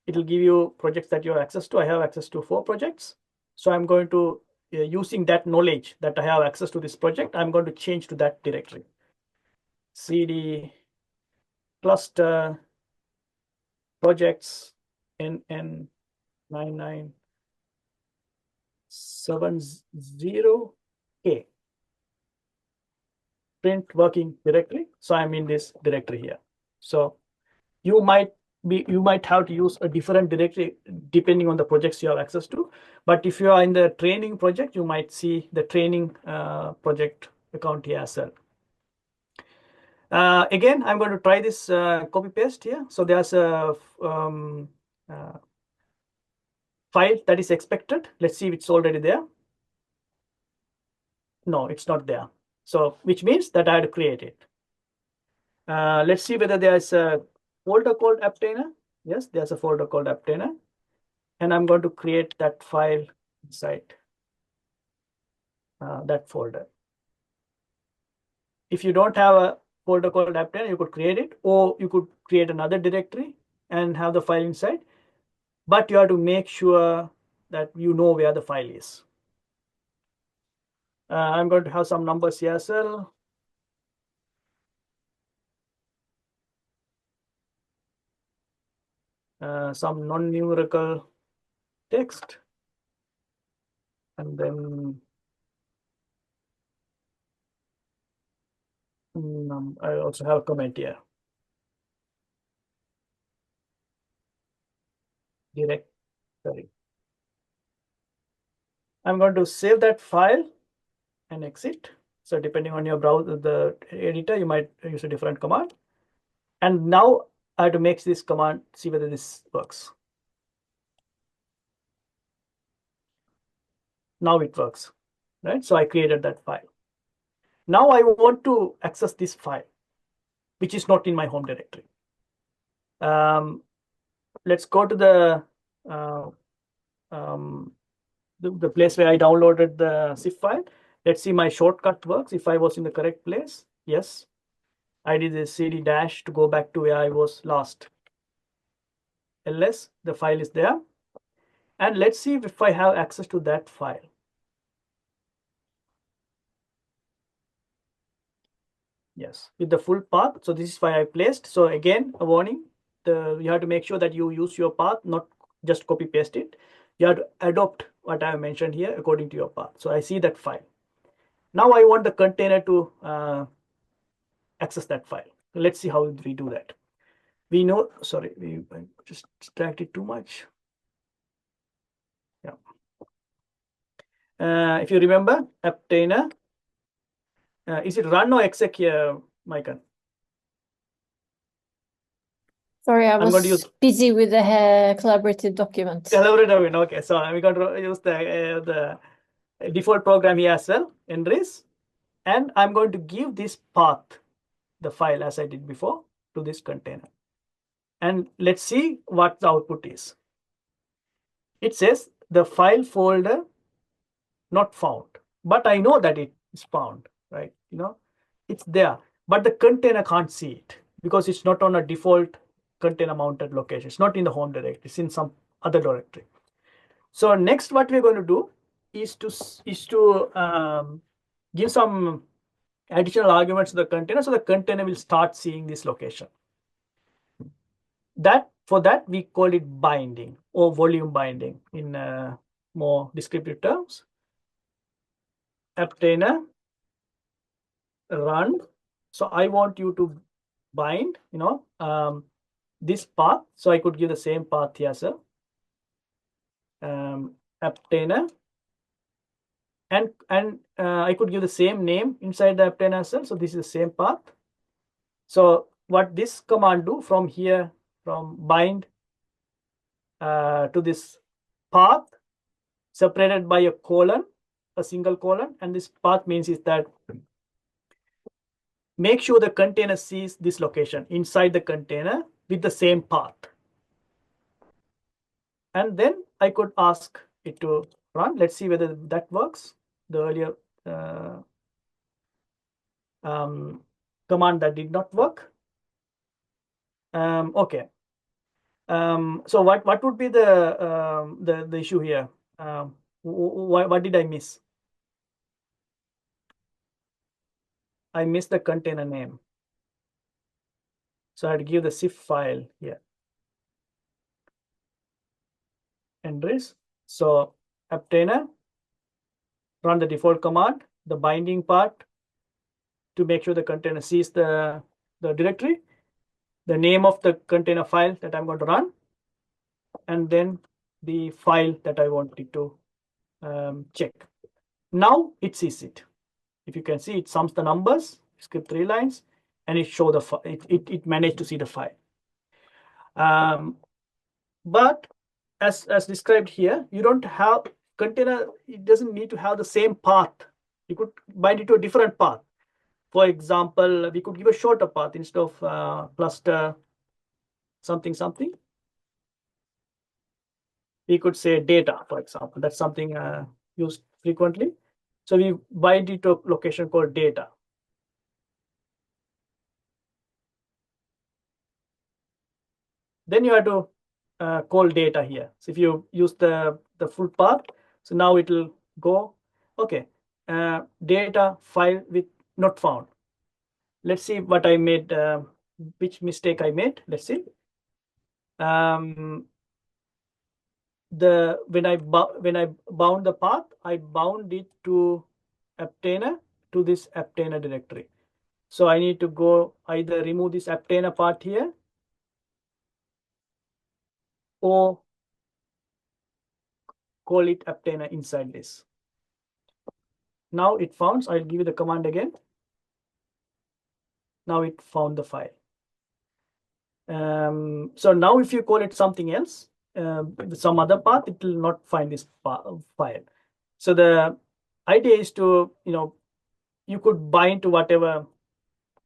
it will give you projects that you have access to. I have access to 4 projects. So I'm going to using that knowledge that I have access to this project, I'm going to change to that directory. CD cluster projects NN9970K. Print working directory. So I'm in this directory here. So you might have to use a different directory depending on the projects you have access to. But if you are in the training project, you might see the training project account here as well. Again, I'm going to try this copy paste here. So there's a file that is expected. Let's see if it's already there. No, it's not there. So which means that I had to create it. Let's see whether there's a folder called Apptainer. Yes, there's a folder called Apptainer. And I'm going to create that file inside that folder. If you don't have a folder called Apptainer, you could create it, or you could create another directory and have the file inside. But you have to make sure that you know where the file is. I'm going to have some numbers here as well. some non-numerical text, and then I also have a comment here. Directory. I'm going to save that file and exit. So depending on your browser, the editor, you might use a different command. And now I have to make this command, see whether this works. Now it works, right? So I created that file. Now I want to access this file, which is not in my home directory. Let's go to the place where I downloaded the zip file. Let's see my shortcut works. If I was in the correct place, yes. I did the cd dash to go back to where I was last. ls, the file is there. And let's see if I have access to that file. Yes, with the full path. So this is why I placed. So again, a warning, you have to make sure that you use your path, not just copy paste it. You have to adopt what I have mentioned here according to your path. So I see that file. Now I want the container to access that file. Let's see how we do that. We know, sorry, we just distracted too much. Yeah. If you remember, Apptainer, is it run or exec here, Maiken? Sorry, I was busy with the collaborative document. Collaborative document, okay. So we're going to use the default program here as well, nres, and I'm going to give this path, the file as I did before, to this container. And let's see what the output is. It says the file folder not found, but I know that it is found, right? You know, it's there, but the container can't see it because it's not on a default container mounted location. It's not in the home directory, it's in some other directory. So next, what we're going to do is to give some additional arguments to the container, so the container will start seeing this location. For that we call it binding or volume binding in more descriptive terms. Apptainer run. So I want you to bind, this path. So I could give the same path here, sir. Apptainer, and I could give the same name inside the Apptainer as well. So this is the same path. So what this command do from here, from bind to this path separated by a colon, a single colon, and this path means is that make sure the container sees this location inside the container with the same path. And then I could ask it to run. Let's see whether that works. The earlier command that did not work. Okay. So what would be the issue here? What did I miss? I missed the container name. So I had to give the zip file here. Entries. So Apptainer, run the default command, the binding part to make sure the container sees the directory, the name of the container file that I'm going to run, and then the file that I wanted to check. Now it sees it. If you can see, it sums the numbers, skip 3 lines, and it show the it managed to see the file. But as described here, you don't have container. It doesn't need to have the same path. You could bind it to a different path. For example, we could give a shorter path instead of cluster something. We could say data, for example. That's something used frequently. So we bind it to a location called data. Then you have to call data here. So if you use the full path, so now it will go, okay, data file with not found. Let's see what I made, which mistake I made. Let's see. when I bound the path, I bound it to Apptainer, to this Apptainer directory. So I need to go either remove this Apptainer part here or call it Apptainer inside this. Now it found, I'll give you the command again. Now it found the file. So now if you call it something else, some other path, it will not find this file. So the idea is to, you could bind to whatever,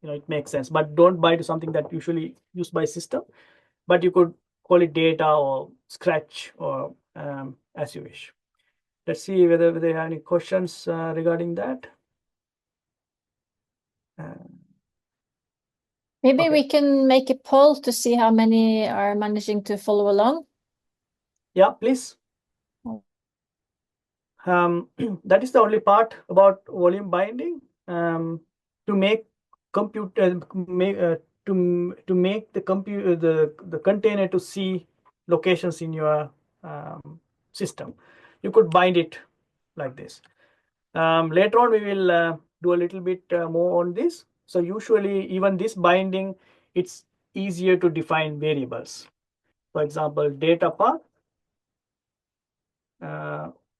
it makes sense, but don't bind to something that usually used by system, but you could call it data or scratch or as you wish. Let's see whether there are any questions regarding that. Maybe we can make a poll to see how many are managing to follow along. Yeah, please. That is the only part about volume binding. To make computer to make the computer the container to see locations in your system, you could bind it like this. Later on, we will do a little bit more on this. So usually, even this binding, it's easier to define variables. For example, data path.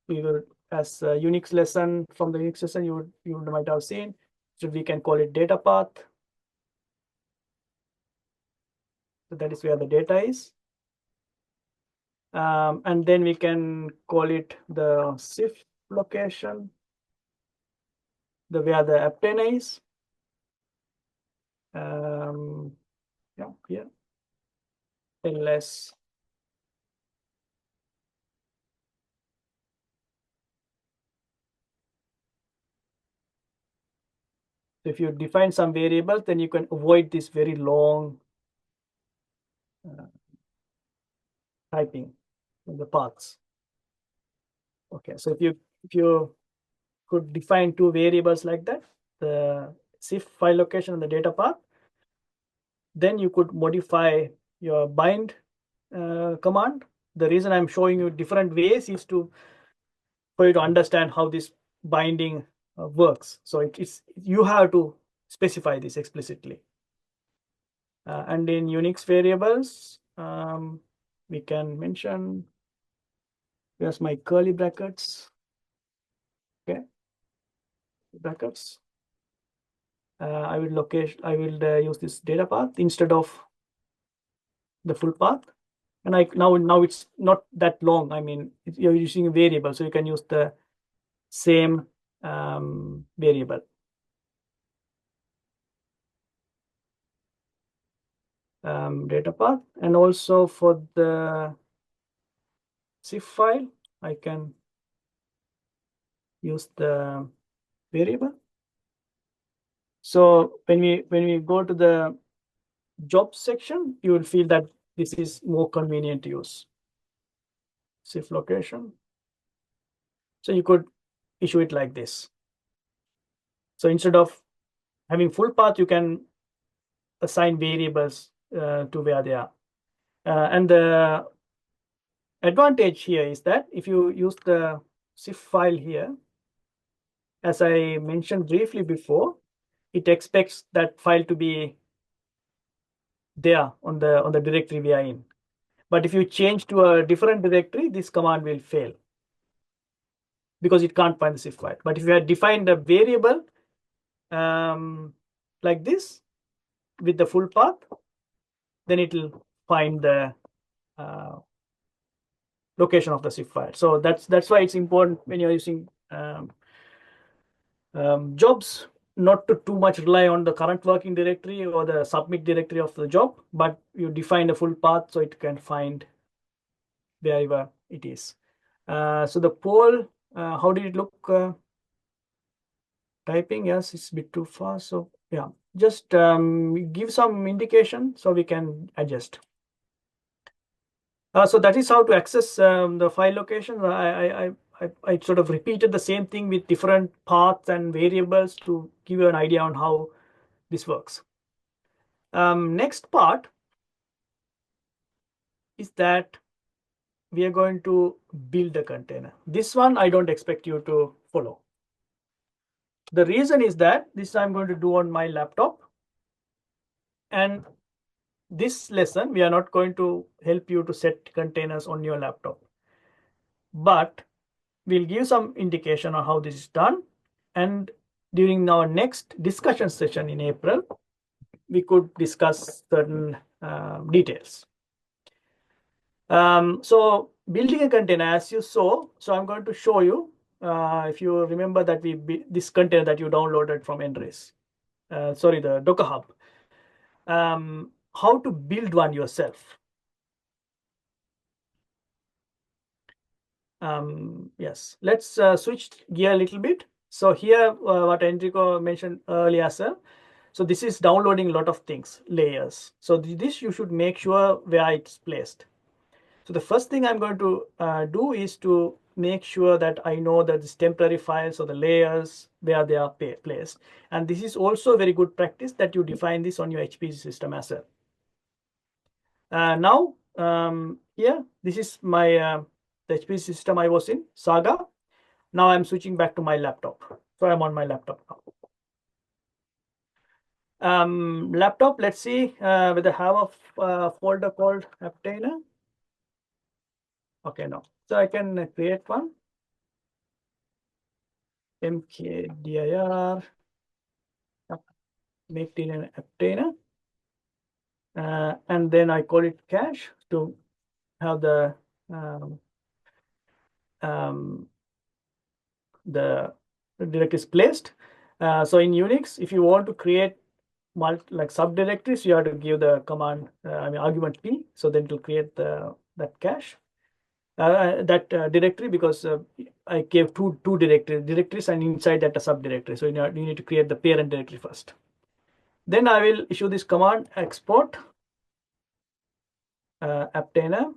We will, as a Unix lesson from the Unix lesson, you might have seen. So we can call it data path. So that is where the data is. And then we can call it the SIF location, where the Apptainer is. Yeah, here. ls. So if you define some variables, then you can avoid this very long typing in the paths. Okay, so if you could define two variables like that, the SIF file location and the data path, then you could modify your bind command. The reason I'm showing you different ways is for you to understand how this binding works. So you have to specify this explicitly. And in Unix variables, we can mention, here's my curly brackets. Okay, brackets. I will use this data path instead of the full path. And now it's not that long. I mean, you're using a variable, so you can use the same variable. Data path, and also for the SIF file, I can use the variable. So when we go to the job section, you will feel that this is more convenient to use SIF location. So you could issue it like this. So instead of having full path, you can assign variables to where they are. And the advantage here is that if you use the SIF file here, as I mentioned briefly before, it expects that file to be there on the directory we are in. But if you change to a different directory, this command will fail because it can't find the SIF file. But if you had defined a variable like this with the full path, then it will find the location of the SIF file. So that's why it's important when you're using jobs not to too much rely on the current working directory or the submit directory of the job, but you define a full path so it can find wherever it is. So the poll, how did it look? Typing, yes, it's a bit too fast. So yeah, just give some indication so we can adjust. So that is how to access the file location. I sort of repeated the same thing with different paths and variables to give you an idea on how this works. Next part is that we are going to build a container. This one I don't expect you to follow. The reason is that this I'm going to do on my laptop, and this lesson we are not going to help you to set containers on your laptop, but we'll give some indication on how this is done, and during our next discussion session in April we could discuss certain details. So building a container, as you saw, so I'm going to show you, if you remember that this container that you downloaded from Nrace, sorry, the Docker Hub, how to build one yourself. Yes, let's switch gear a little bit. So here, what Enrico mentioned earlier, sir. So this is downloading a lot of things, layers. So this you should make sure where it's placed. So the first thing I'm going to do is to make sure that I know that these temporary files or the layers, where they are placed. And this is also a very good practice that you define this on your HPC system as well. Now, here, this is my the HPC system I was in, Saga. Now I'm switching back to my laptop. So I'm on my laptop now. Laptop, let's see whether I have a folder called Apptainer. Okay, no. So I can create one. mkdir, make it an Apptainer. And then I call it cache to have the directories placed. So in Unix, if you want to create like subdirectories, you have to give the command, argument P. So then it will create that cache, that directory, because I gave two directories, and inside that a subdirectory. So you need to create the parent directory first. Then I will issue this command export Apptainer.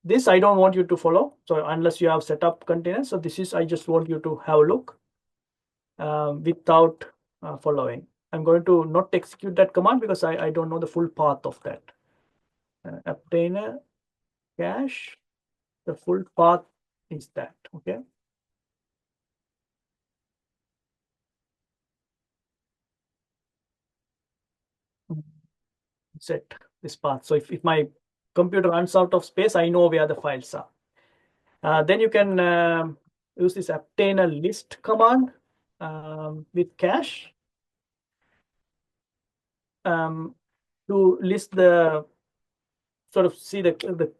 This I don't want you to follow. So unless you have set up containers. So this is, I just want you to have a look without following. I'm going to not execute that command because I don't know the full path of that. Apptainer cache, the full path is that, okay? Set this path. So if my computer runs out of space, I know where the files are. Then you can use this Apptainer list command with cache to list the, sort of see the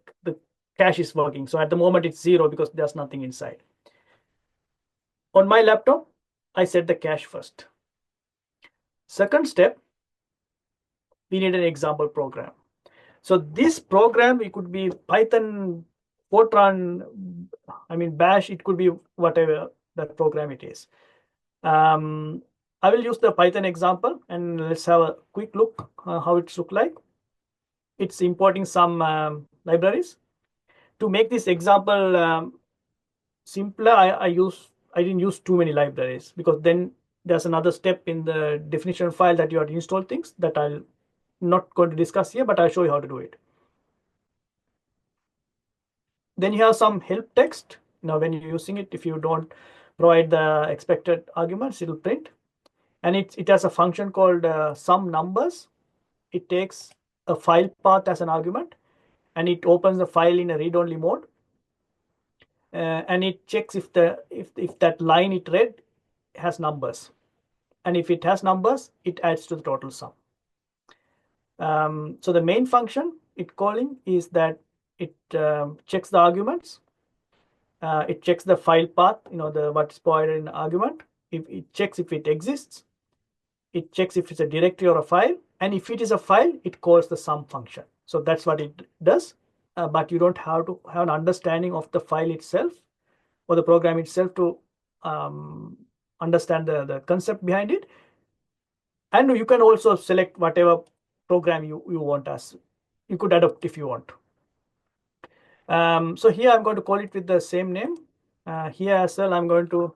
cache is working. So at the moment it's 0 because there's nothing inside. On my laptop, I set the cache first. Second step, we need an example program. So this program, it could be Python, Fortran, Bash, it could be whatever that program it is. I will use the Python example, and let's have a quick look how it's look like. It's importing some libraries. To make this example simpler, I didn't use too many libraries, because then there's another step in the definition file that you have to install things that I'll not going to discuss here, but I'll show you how to do it. Then you have some help text. Now, when you're using it, if you don't provide the expected arguments, it'll print. And it has a function called sum numbers. It takes a file path as an argument, and it opens the file in a read-only mode. And it checks if that line it read has numbers. And if it has numbers, it adds to the total sum. So the main function it calling is that it checks the arguments. It checks the file path, what's provided in the argument. If it checks if it exists, it checks if it's a directory or a file, and if it is a file, it calls the sum function. So that's what it does. But you don't have to have an understanding of the file itself or the program itself to understand the concept behind it. And you can also select whatever program you want as. You could adopt if you want. So here I'm going to call it with the same name. Here as well, I'm going to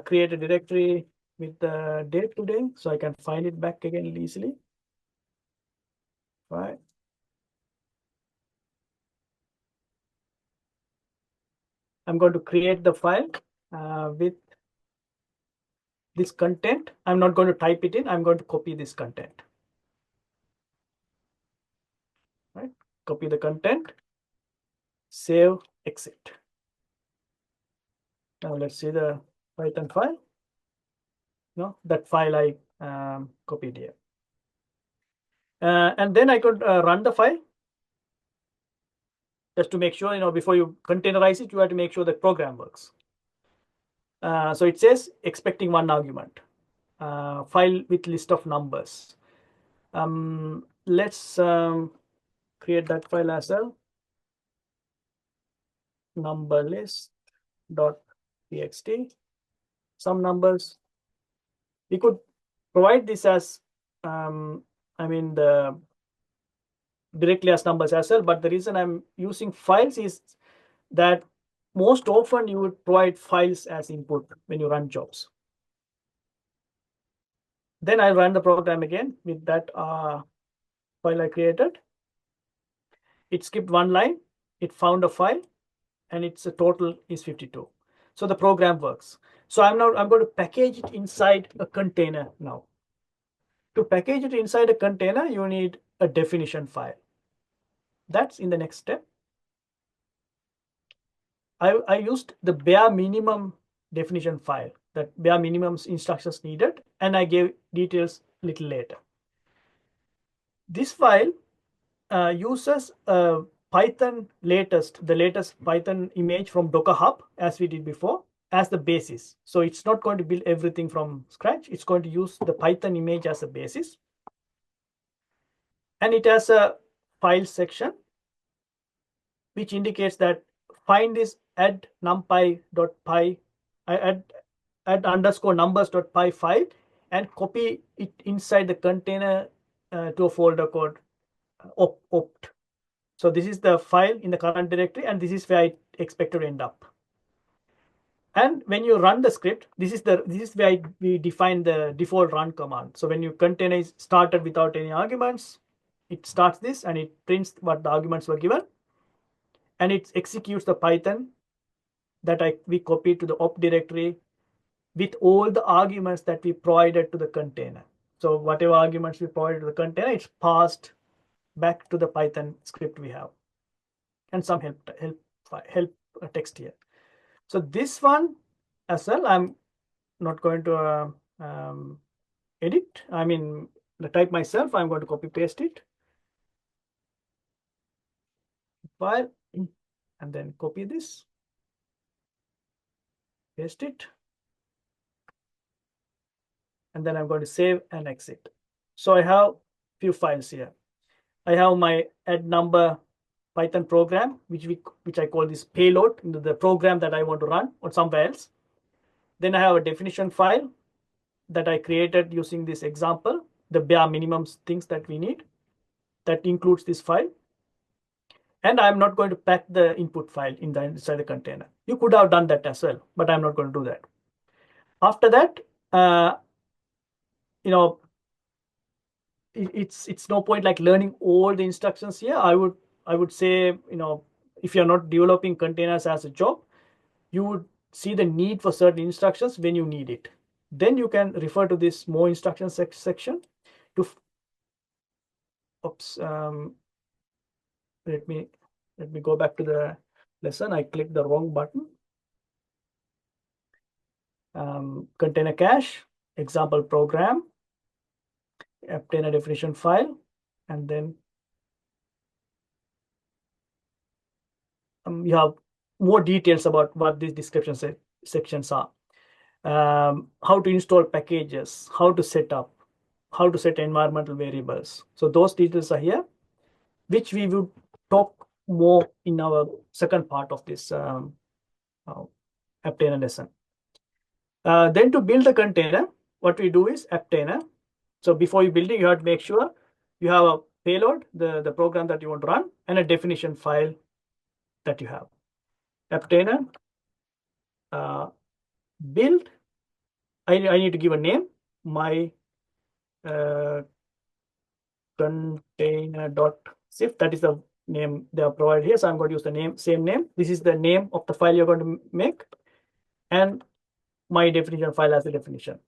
create a directory with the date today, so I can find it back again easily. Right. I'm going to create the file with this content. I'm not going to type it in. I'm going to copy this content. Right? Copy the content, save, exit. Now let's see the Python file. No, that file I copied here. And then I could run the file just to make sure, before you containerize it, you have to make sure the program works. So it says expecting one argument, file with list of numbers. Let's create that file as well. Number list.txt. Some numbers. We could provide this as, directly as numbers as well. But the reason I'm using files is that most often you would provide files as input when you run jobs. Then I run the program again with that file I created. It skipped one line. It found a file, and its total is 52. So the program works. So I'm going to package it inside a container now. To package it inside a container, you need a definition file. That's in the next step. I used the bare minimum definition file, that bare minimum instructions needed, and I gave details a little later. This file uses the latest Python image from Docker Hub, as we did before, as the basis. So it's not going to build everything from scratch. It's going to use the Python image as a basis. And it has a file section, which indicates that find this add numpy.py, add underscore numbers.py file, and copy it inside the container to a folder called opt. So this is the file in the current directory, and this is where I expect to end up. And when you run the script, this is where we define the default run command. So when your container is started without any arguments, it starts this and it prints what the arguments were given, and it executes the Python that we copied to the opt directory with all the arguments that we provided to the container. So whatever arguments we provided to the container, it's passed back to the Python script we have, and some help text here. So this one as well, I'm not going to edit. The type myself. I'm going to copy paste it. File, and then copy this, paste it, and then I'm going to save and exit. So I have few files here. I have my add number Python program, which I call this payload, into the program that I want to run or somewhere else. Then I have a definition file that I created using this example, the bare minimum things that we need. That includes this file. And I'm not going to pack the input file inside the container. You could have done that as well, but I'm not going to do that. After that, it's no point like learning all the instructions here. I would say, if you're not developing containers as a job, you would see the need for certain instructions when you need it. Then you can refer to this more instructions section to let me go back to the lesson. I clicked the wrong button. Container cache, example program, Apptainer definition file, and then you have more details about what these description sections are. How to install packages, how to set up, how to set environmental variables. So those details are here, which we will talk more in our second part of this Apptainer lesson. Then to build the container, what we do is Apptainer. So before you build it, you have to make sure you have a payload, the program that you want to run, and a definition file that you have. Apptainer build. I need to give a name. My container.zip. That is the name they are provided here. So I'm going to use the same name. This is the name of the file you're going to make, and my definition file as the definition.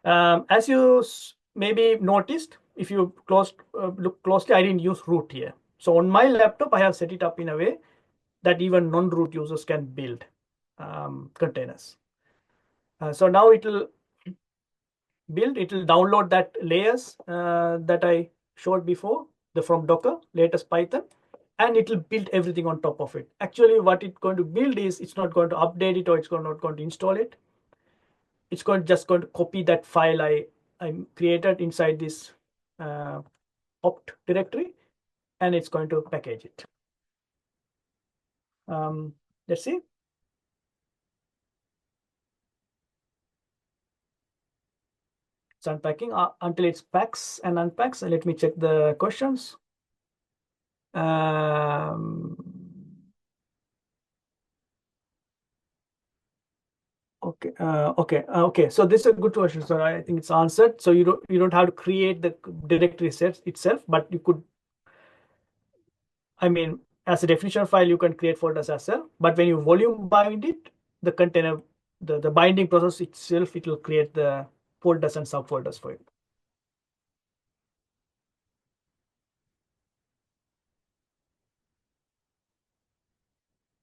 As you maybe noticed, if you look closely, I didn't use root here. So on my laptop, I have set it up in a way that even non-root users can build containers. So now it will download that layers that I showed before, from Docker, latest Python, and it will build everything on top of it. Actually, what it's going to build is, it's not going to update it, or it's not going to install it. It's just going to copy that file I created inside this opt directory, and it's going to package it. Let's see. It's unpacking until it packs and unpacks. And let me check the questions. Okay. So this is a good question. So I think it's answered. So you don't have to create the directory set itself, but you could. I mean, as a definition file, you can create folders as well. But when you volume bind it, the container, the binding process itself, it will create the folders and subfolders for it.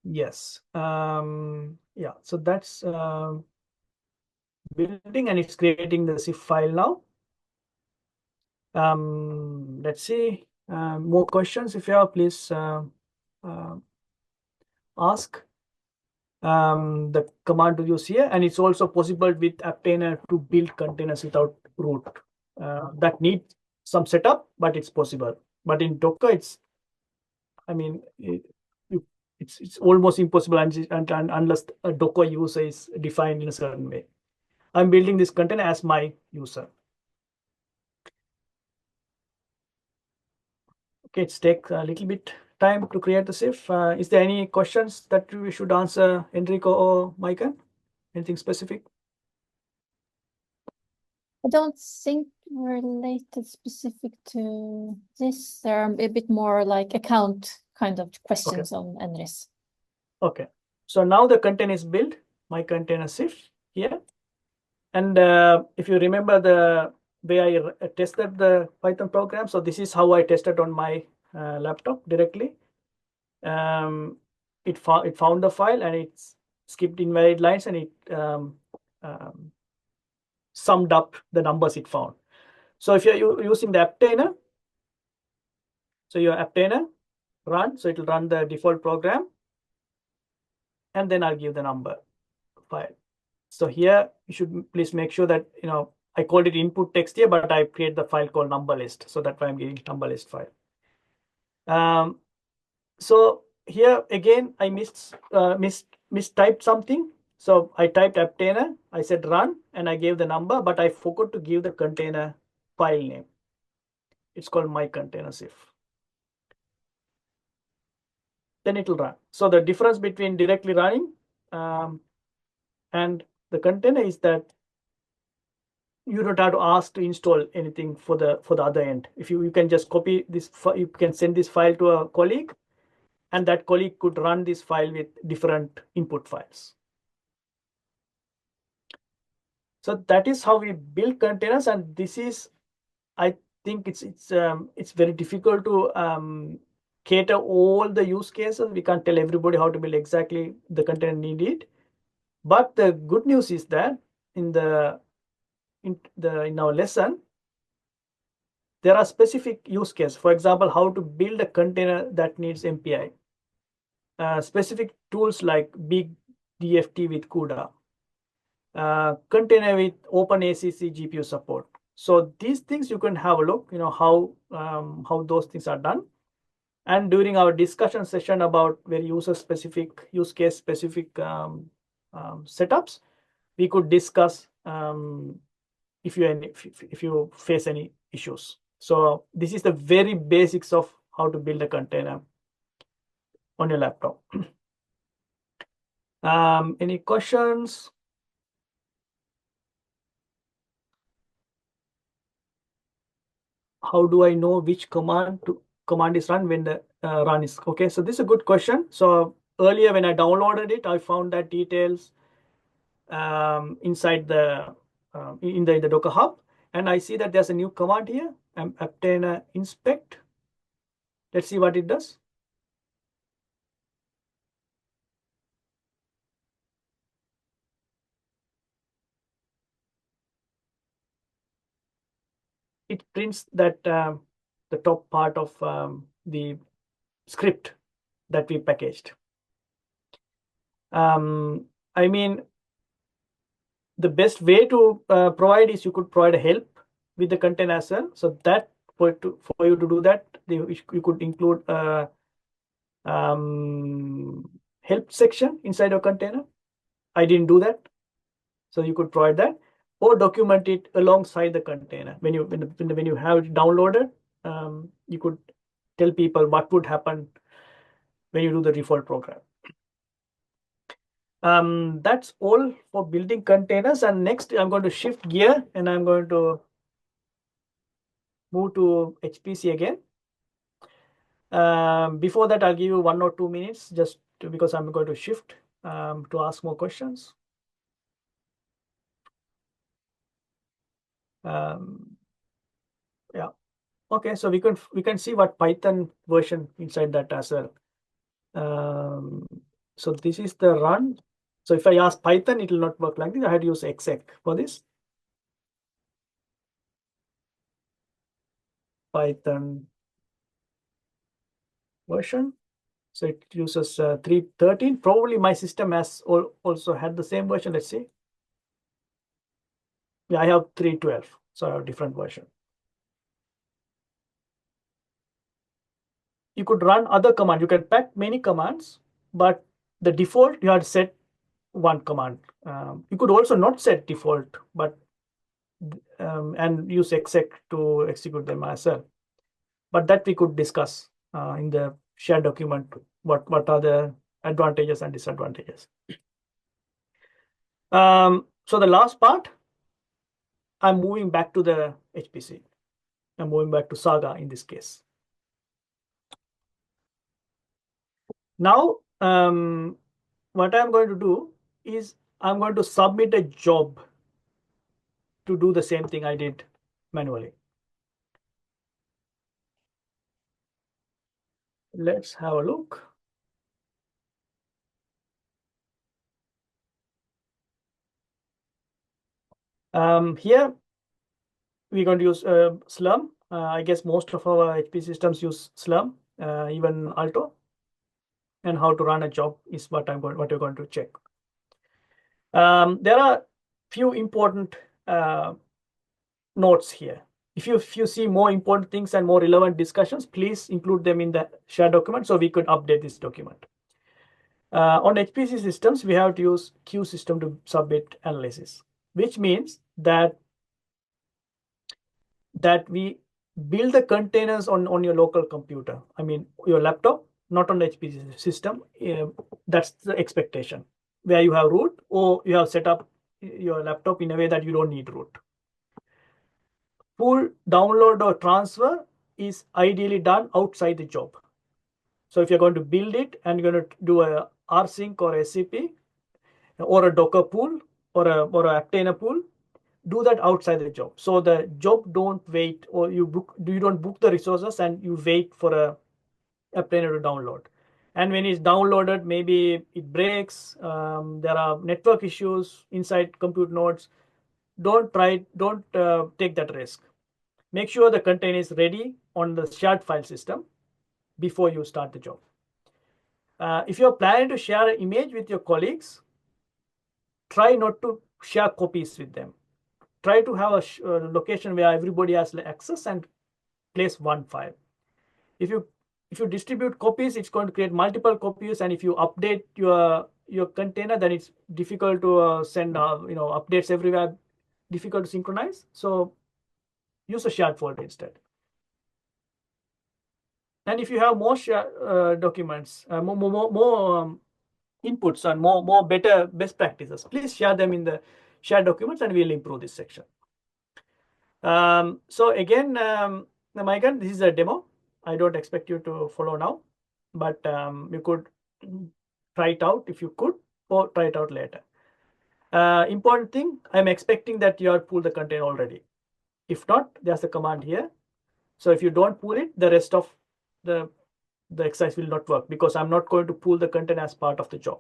Yes. Yeah. So that's building, and it's creating the zip file now. Let's see. More questions, if you have, please ask. The command to use here, and it's also possible with Apptainer to build containers without root. That needs some setup, but it's possible. But in Docker, it's almost impossible unless a Docker user is defined in a certain way. I'm building this container as my user. Okay, it's take a little bit time to create the SIF. Is there any questions that we should answer, Enrico or Micah? Anything specific? I don't think related specific to this. There are a bit more like account kind of questions on NRIS. Okay. So now the container is built, my container SIF here. And if you remember the way I tested the Python program, so this is how I tested on my laptop directly. It found the file, and it skipped invalid lines, and it summed up the numbers it found. So if you're using the Apptainer, so your Apptainer run, so it will run the default program, and then I'll give the number file. So here you should please make sure that, I called it input text here, but I create the file called number list. So that's why I'm giving number list file. So here again, I mistyped something. So I typed Apptainer, I said run, and I gave the number, but I forgot to give the container file name. It's called my container SIF. Then it will run. So the difference between directly running and the container is that you don't have to ask to install anything for the other end. If you can just copy this, you can send this file to a colleague, and that colleague could run this file with different input files. So that is how we build containers, and this is, I think it's very difficult to cater all the use cases. We can't tell everybody how to build exactly the container needed. But the good news is that in our lesson, there are specific use cases. For example, how to build a container that needs MPI. Specific tools like big DFT with CUDA. Container with OpenACC GPU support. So these things you can have a look, how those things are done. And during our discussion session about very user-specific, use case-specific setups, we could discuss if you face any issues. So this is the very basics of how to build a container on your laptop. Any questions? How do I know which command to command is run when the run is okay. So this is a good question. So earlier when I downloaded it, I found that details inside the in the Docker Hub, and I see that there's a new command here. Apptainer inspect. Let's see what it does. It prints that the top part of the script that we packaged. I mean, the best way to provide is you could provide a help with the content as well. So that for you to do that, you could include a help section inside your container. I didn't do that, so you could provide that, or document it alongside the container. When you have it downloaded, you could tell people what would happen when you do the default program. That's all for building containers. And next, I'm going to shift gear and I'm going to move to HPC again. Before that, I'll give you 1 or 2 minutes just because I'm going to shift to ask more questions. Yeah. Okay, so we can see what Python version inside that as well. So this is the run. So if I ask Python, it will not work like this. I had to use exec for this. Python version. So it uses 3.13. Probably my system has also had the same version. Let's see. Yeah, I have 3.12. So I have a different version. You could run other commands. You can pack many commands, but the default, you have to set one command. You could also not set default, but and use exec to execute them as well. But that we could discuss in the shared document. What are the advantages and disadvantages? So the last part, I'm moving back to the HPC. I'm moving back to Saga in this case. Now, what I'm going to do is I'm going to submit a job to do the same thing I did manually. Let's have a look. Here, we're going to use Slurm. I guess most of our HP systems use Slurm, even Alto. And how to run a job is what you're going to check. There are few important notes here. If you see more important things and more relevant discussions, please include them in the shared document so we could update this document. On HPC systems, we have to use queue system to submit analysis, which means that we build the containers on your local computer. I mean, your laptop, not on the HPC system. That's the expectation, where you have root or you have set up your laptop in a way that you don't need root. Full download or transfer is ideally done outside the job. So if you're going to build it and you're going to do a rsync or SCP or a Docker pool or a Apptainer pool, do that outside the job. So the job don't wait, or you don't book the resources and you wait for a Apptainer to download. And when it's downloaded, maybe it breaks. There are network issues inside compute nodes. Don't take that risk. Make sure the container is ready on the shared file system before you start the job. If you're planning to share an image with your colleagues, try not to share copies with them. Try to have a location where everybody has access and place one file. If you distribute copies, it's going to create multiple copies, and if you update your container, then it's difficult to send updates everywhere, difficult to synchronize. So use a shared folder instead. And if you have more documents, more inputs and more better best practices, please share them in the shared documents, and we'll improve this section. So again, Maigan, this is a demo. I don't expect you to follow now, but you could try it out if you could, or try it out later. Important thing, I'm expecting that you have pulled the container already. If not, there's a command here. So if you don't pull it, the rest of the exercise will not work, because I'm not going to pull the container as part of the job.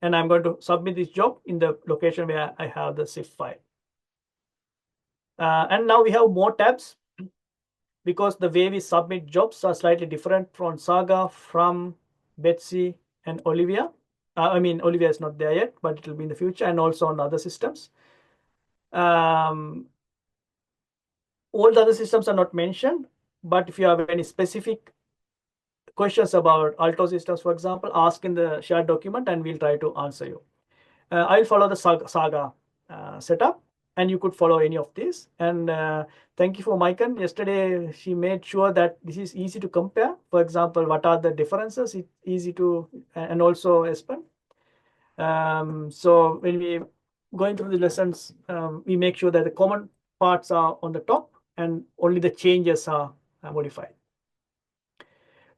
And I'm going to submit this job in the location where I have the zip file. And now we have more tabs, because the way we submit jobs are slightly different from Saga, from Betsy, and Olivia. I mean, Olivia is not there yet, but it will be in the future, and also on other systems. All the other systems are not mentioned, but if you have any specific questions about Alto systems, for example, ask in the shared document and we'll try to answer you. I'll follow the Saga setup, and you could follow any of these. And thank you for Maiken. Yesterday, she made sure that this is easy to compare. For example, what are the differences? It's easy to, and also Espen. So when we going through the lessons, we make sure that the common parts are on the top and only the changes are modified.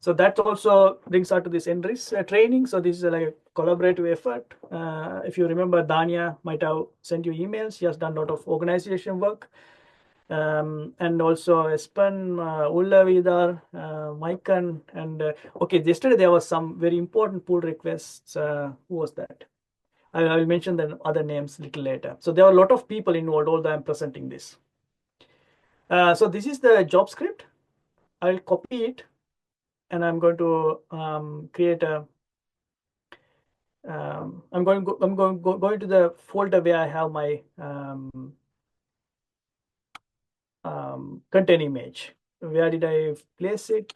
So that also brings us to this NRIS training. So this is like a collaborative effort. If you remember, Dania might have sent you emails. She has done a lot of organization work. And also Espen, Ulla Vidar, Maiken, and okay, yesterday there was some very important pull requests. Who was that? I will mention the other names a little later. So there are a lot of people involved, although I'm presenting this. So this is the job script. I'll copy it, and I'm going to create a. I'm going to the folder where I have my content image. Where did I place it?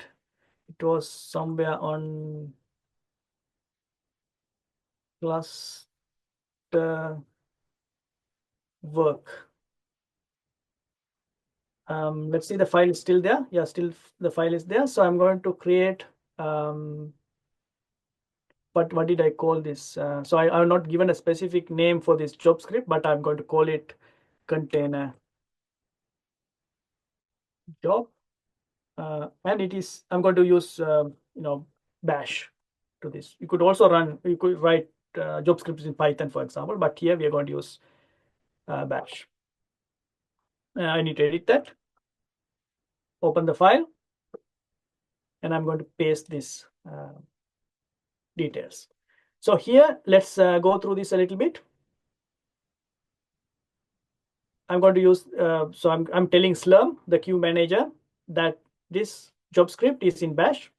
It was somewhere on cluster work. Let's see, the file is still there. Yeah, still the file is there. So I'm going to create, but what did I call this? So I have not given a specific name for this job script, but I'm going to call it container job. And it is, I'm going to use, bash to this. You could also you could write job scripts in Python, for example, but here we are going to use bash. I need to edit that. Open the file, and I'm going to paste this details. So here, let's go through this a little bit. I'm going to use, so I'm telling Slurm, the queue manager, that this job script is in bash.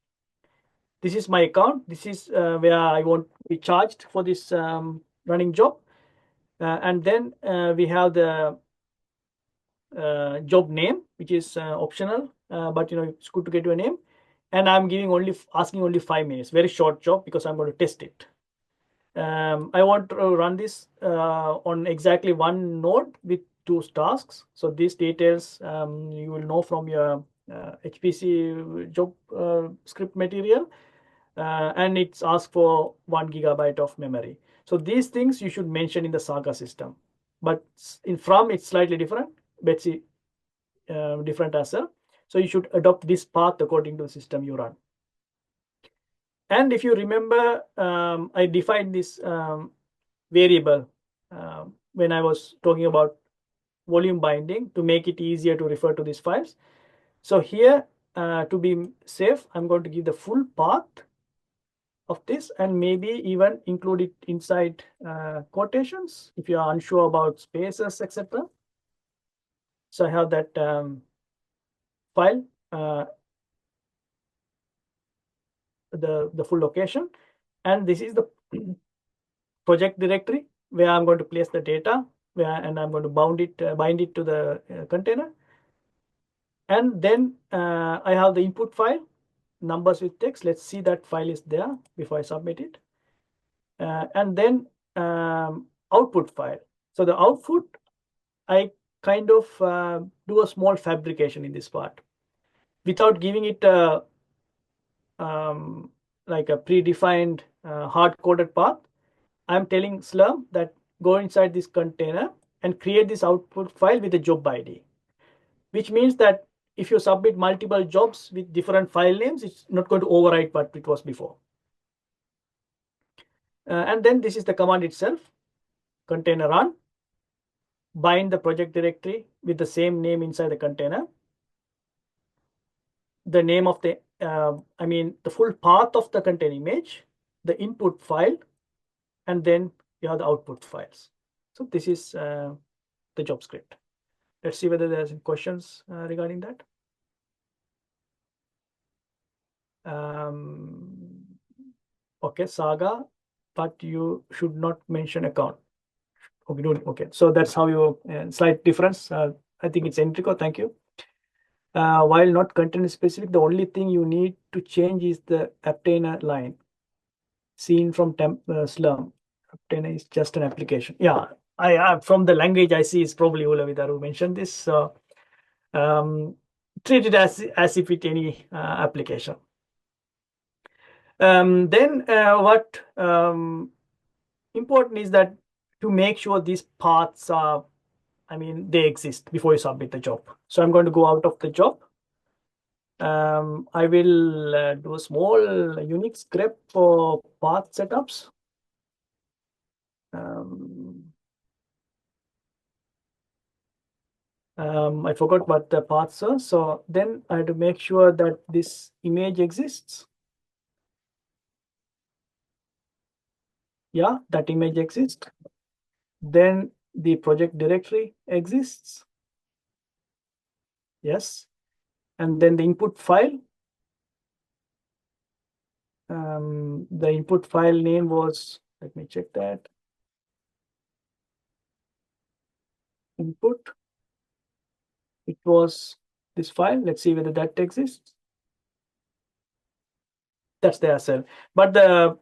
This is my account. This is where I want to be charged for this running job. And then we have the job name, which is optional, but it's good to get your name. And I'm asking only 5 minutes, very short job, because I'm going to test it. I want to run this on exactly one node with 2 tasks. So these details you will know from your HPC job script material. And it's asked for 1 GB of memory. So these things you should mention in the Saga system. But in From, it's slightly different. Betsy, different as well. So you should adopt this path according to the system you run. And if you remember, I defined this variable when I was talking about volume binding to make it easier to refer to these files. So here, to be safe, I'm going to give the full path of this, and maybe even include it inside quotations if you are unsure about spaces, etc. So I have that file, the full location, and this is the project directory where I'm going to place the data, and I'm going to bind it to the container. And then I have the input file, numbers with text. Let's see that file is there before I submit it. And then output file. So the output, I kind of do a small fabrication in this part without giving it like a predefined hard-coded path. I'm telling Slurm that go inside this container and create this output file with a job ID, which means that if you submit multiple jobs with different file names, it's not going to overwrite what it was before. And then this is the command itself, container run, bind the project directory with the same name inside the container. The name of the, the full path of the container image, the input file, and then you have the output files. So this is the job script. Let's see whether there's any questions regarding that. Okay, Saga, but you should not mention account. Okay, okay. So that's how you slight difference. I think it's Enrico. Thank you. While not content specific, the only thing you need to change is the Apptainer line. Seen from Slurm. Apptainer is just an application. Yeah, I from the language I see is probably Olavidar who mentioned this. So treat it as if it any application. Then what important is that to make sure these paths are, they exist before you submit the job. So I'm going to go out of the job. I will do a small Unix script for path setups. I forgot what the paths are. So then I have to make sure that this image exists. Yeah, that image exists. Then the project directory exists. Yes. And then the input file. The input file name was, let me check that. Input. It was this file. Let's see whether that exists. That's the SL. But the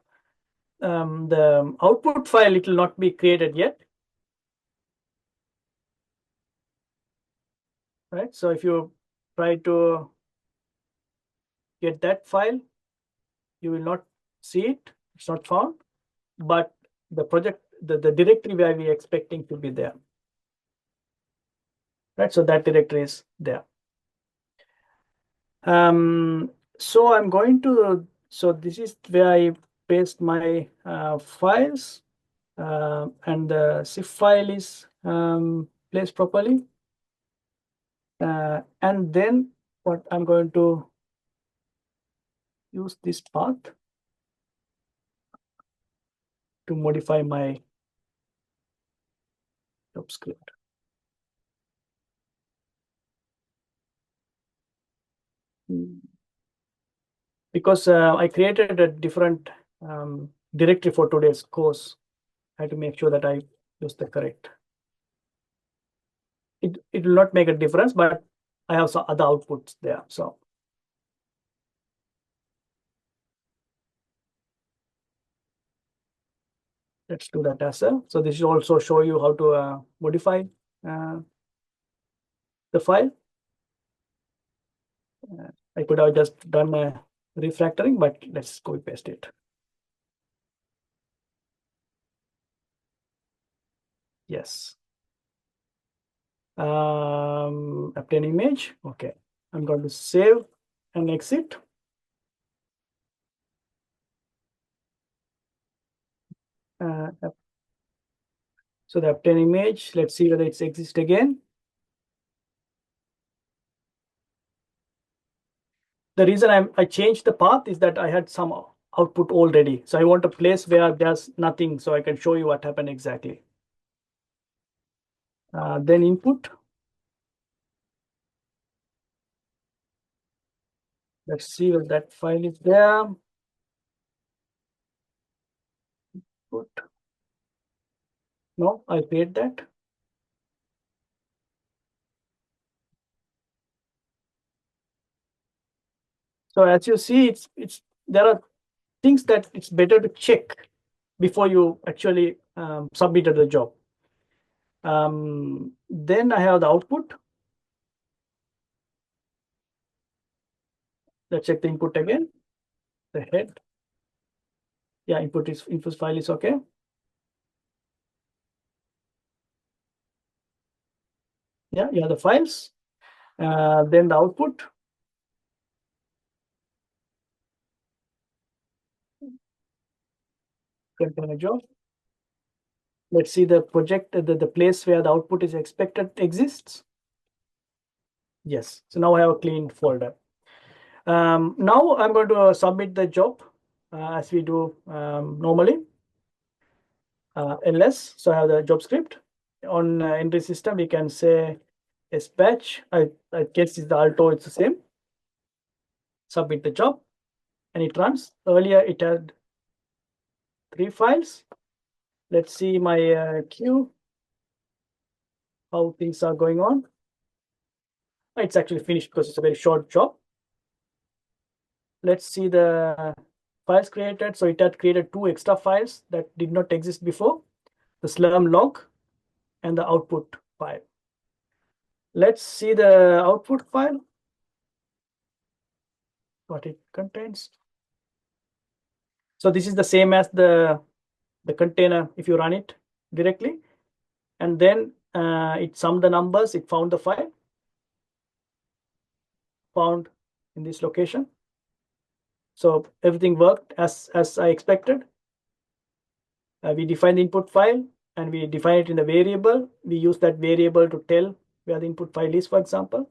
output file, it will not be created yet. Right. So if you try to get that file, you will not see it. It's not found. But the project, the directory where we are expecting to be there. Right. So that directory is there. So I'm going to, so this is where I paste my files, and the zip file is placed properly. And then what I'm going to use this path to modify my job script. Because I created a different directory for today's course, I had to make sure that I use the correct. It will not make a difference, but I have some other outputs there. So let's do that as well. So this will also show you how to modify the file. I could have just done a refactoring, but let's copy paste it. Yes. Obtain image. Okay. I'm going to save and exit. So the obtain image, let's see whether it exists again. The reason I changed the path is that I had some output already. So I want a place where there's nothing, so I can show you what happened exactly. Then input. Let's see if that file is there. Input. No, I paid that. So as you see, there are things that it's better to check before you actually submitted the job. Then I have the output. Let's check the input again. The head. Yeah, input file is okay. Yeah, you have the files. Then the output. Container job. Let's see the project, the place where the output is expected exists. Yes, so now I have a clean folder. Now I'm going to submit the job as we do normally. ls, so I have the job script. On entry system, we can say dispatch. I guess it's the alto, it's the same. Submit the job and it runs. Earlier it had 3 files. Let's see my queue, how things are going on. It's actually finished because it's a very short job. Let's see the files created. So it had created 2 extra files that did not exist before, the slurm log and the output file. Let's see the output file, what it contains. So this is the same as the container if you run it directly. And then it summed the numbers, it found the file, found in this location. So everything worked as I expected. We define the input file and we define it in the variable. We use that variable to tell where the input file is, for example.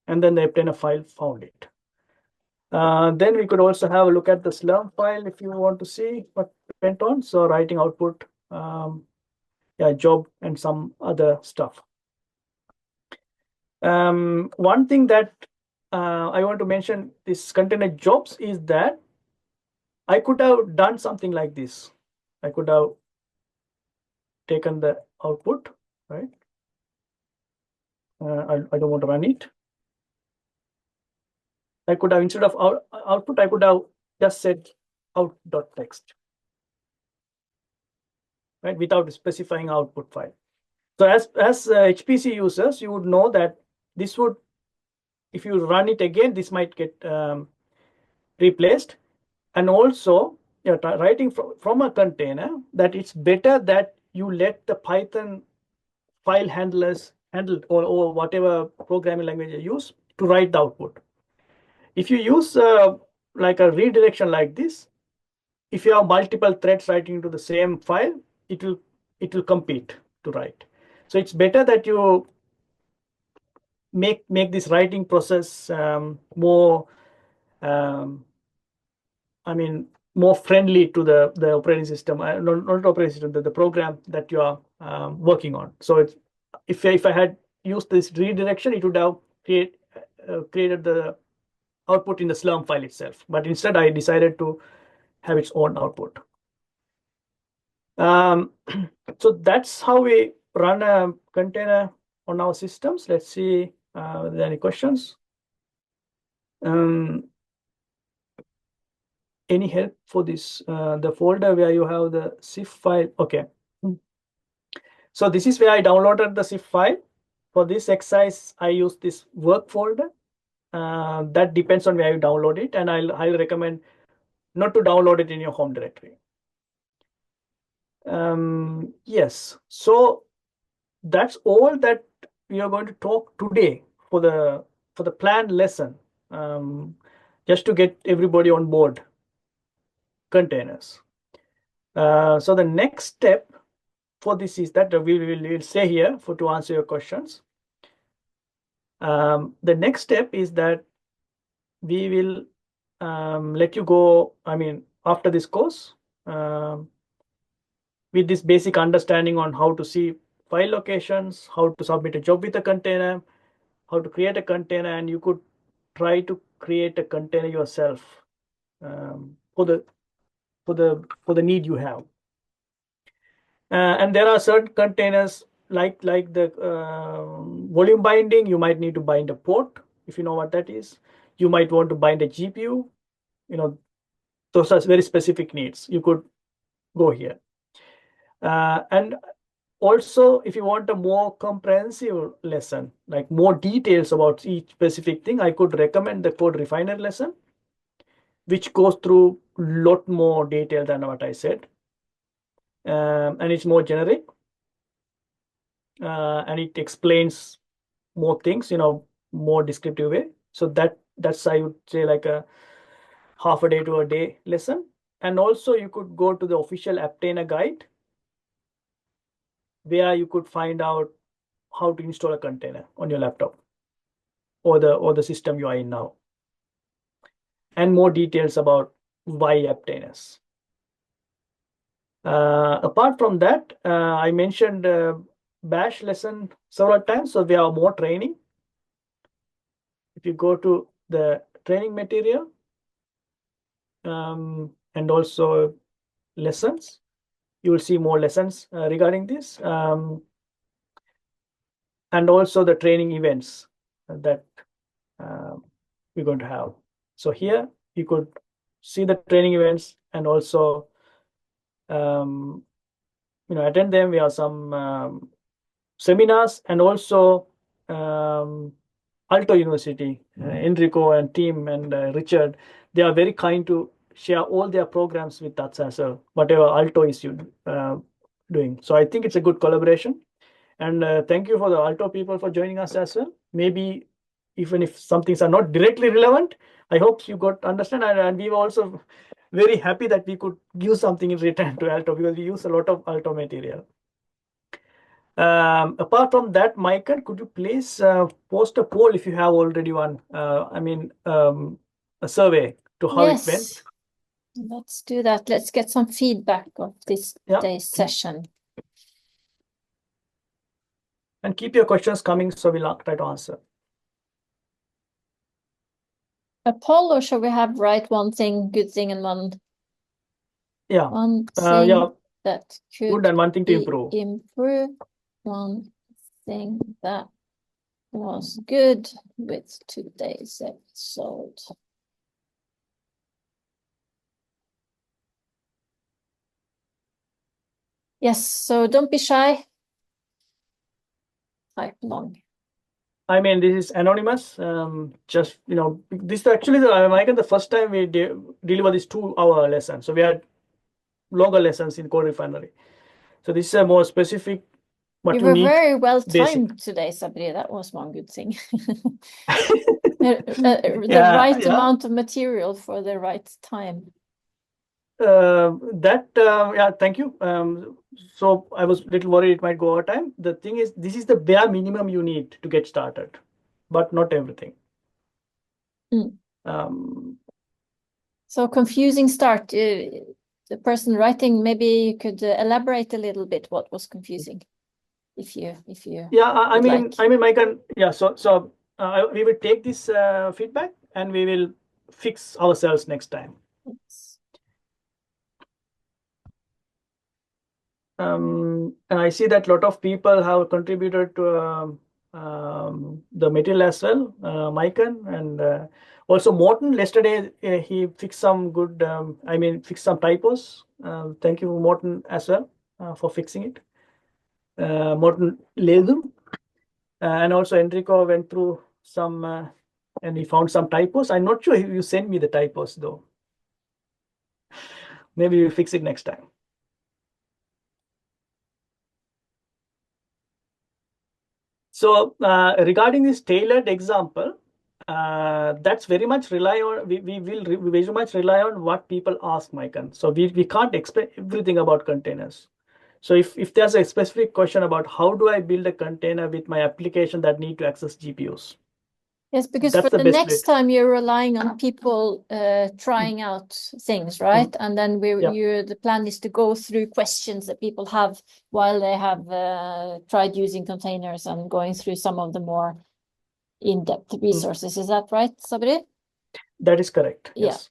And then the Apptainer file found it. Then we could also have a look at the slurm file if you want to see what went on. So writing output, job and some other stuff. One thing that I want to mention this container jobs is that I could have done something like this. I could have taken the output, right? I don't want to run it. I could have, instead of output, I could have just said out.txt, right, without specifying output file. So as HPC users, you would know that this would, if you run it again, this might get replaced. And also, writing from a container, that it's better that you let the Python file handlers handle, or whatever programming language you use to write the output. If you use like a redirection like this, if you have multiple threads writing to the same file, it will compete to write. So it's better that you make this writing process more more friendly to the operating system, not operating system, the program that you are working on. So it's, if I had used this redirection, it would have created the output in the slurm file itself. But instead, I decided to have its own output. So that's how we run a container on our systems. Let's see if there are any questions. Any help for this? The folder where you have the zip file. Okay. So this is where I downloaded the zip file. For this exercise, I use this work folder. That depends on where you download it, and I'll recommend not to download it in your home directory. Yes, so that's all that we are going to talk today for the planned lesson, just to get everybody on board containers. So the next step for this is that we'll stay here to answer your questions. The next step is that we will let you go, after this course, with this basic understanding on how to see file locations, how to submit a job with a container, how to create a container, and you could try to create a container yourself for the need you have. And there are certain containers like the volume binding. You might need to bind a port, if you know what that is. You might want to bind a GPU. Those are very specific needs. You could go here. And also, if you want a more comprehensive lesson, like more details about each specific thing, I could recommend the code refiner lesson, which goes through a lot more detail than what I said. And it's more generic. And it explains more things, more descriptive way. So that's I would say like a half a day to a day lesson. And also you could go to the official Apptainer guide where you could find out how to install a container on your laptop or the system you are in now, and more details about why Apptainers. Apart from that, I mentioned Bash lesson several times, so we have more training. If you go to the training material and also lessons, you will see more lessons regarding this, and also the training events that we're going to have. So here you could see the training events and also attend them. We have some seminars, and also Alto University, Enrico and team and Richard, they are very kind to share all their programs with us as well, whatever Alto is doing. So I think it's a good collaboration. And thank you for the Alto people for joining us as well. Maybe even if some things are not directly relevant, I hope you got to understand. And we were also very happy that we could give something in return to Alto, because we use a lot of Alto material. Apart from that, Michael, could you please post a poll if you have already one? A survey to how it went. Yes, let's do that. Let's get some feedback of this day's session. And keep your questions coming, so we'll try to answer. A poll, or shall we have write one thing, good thing, and one thing that could good and one thing to improve. One thing that was good with today's episode. Yes, so don't be shy. Type long. I mean, this is anonymous. Just, this is actually the first time we deliver this 2-hour lesson. So we had longer lessons in Code Refinery. So this is a more specific. You were very well timed today, Sabri. That was one good thing. The right amount of material for the right time. Thank you. So I was a little worried it might go over time. The thing is, this is the bare minimum you need to get started, but not everything. So confusing start. The person writing, maybe you could elaborate a little bit what was confusing, if you. I mean, Michael. Yeah. So we will take this feedback and we will fix ourselves next time. Yes. And I see that a lot of people have contributed to the material as well, Michael, and also Morton. Yesterday he fixed some good, fixed some typos. Thank you, Morton, as well for fixing it. Morton Ledum, and also Enrico went through some and he found some typos. I'm not sure if you sent me the typos though. Maybe we'll fix it next time. So regarding this tailored example, that's very much rely on, we will very much rely on what people ask, Michael. So we can't explain everything about containers. So if there's a specific question about how do I build a container with my application that need to access GPUs? Yes, because for the next time you're relying on people trying out things, right? And then the plan is to go through questions that people have while they have tried using containers and going through some of the more in-depth resources. Is that right, Sabri? That is correct. Yes.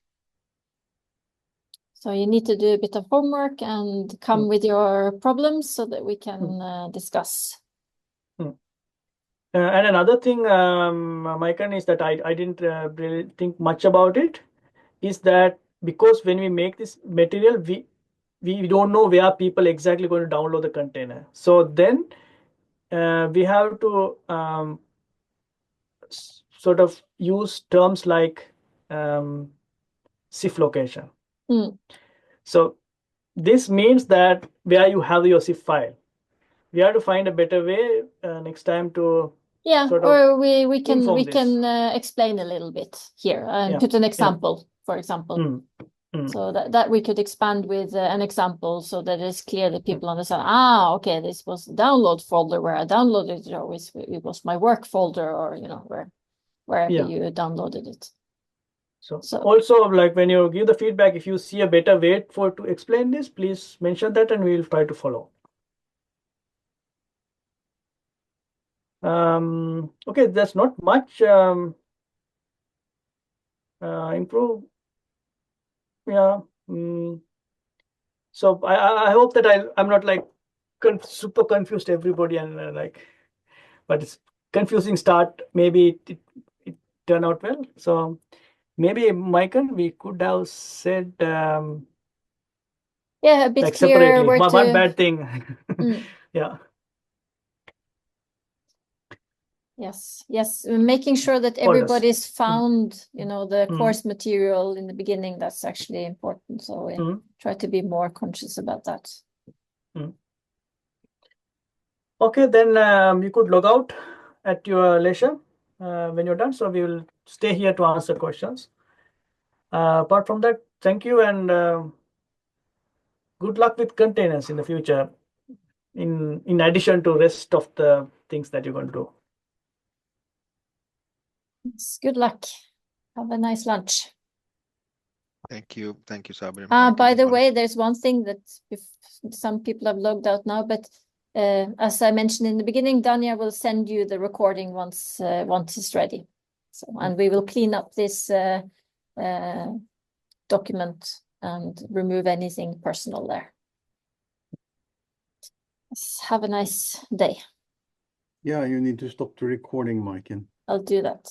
So you need to do a bit of homework and come with your problems so that we can discuss. And another thing, Michael, is that I didn't really think much about it, is that because when we make this material, we don't know where people exactly going to download the container. So then we have to sort of use terms like CIF location. So this means that where you have your CIF file, we have to find a better way next time to Yeah, sort of or we can inform this. explain a little bit here and Yeah, put an yeah. example, for example. So that we could expand with an example so that it's clear that people understand, okay, this was the download folder where I downloaded it, or it was my work folder, or wherever Yeah. you downloaded it. So So also, like when you give the feedback, if you see a better way to explain this, please mention that and we'll try to follow. Okay, there's not much improve. Yeah. So I hope that I'm not like super confused everybody and but it's confusing start. Maybe it turned out well. So maybe Maiken, we could have said yeah, a bit like clearer separately. where One bad thing. Yeah. Yes, making sure that everybody's found, the course material in the beginning. That's actually important. So we try to be more conscious about that. Okay, then you could log out at your leisure when you're done. So we will stay here to answer questions. Apart from that, thank you and good luck with containers in the future. In addition to rest of the things that you're going to do. Yes, good luck. Have a nice lunch. Thank you, Sabri. By the way, there's one thing that if some people have logged out now, but as I mentioned in the beginning, Danya will send you the recording once it's ready. So, and we will clean up this document and remove anything personal there. Yes, have a nice day. Yeah, you need to stop the recording, Maiken. I'll do that.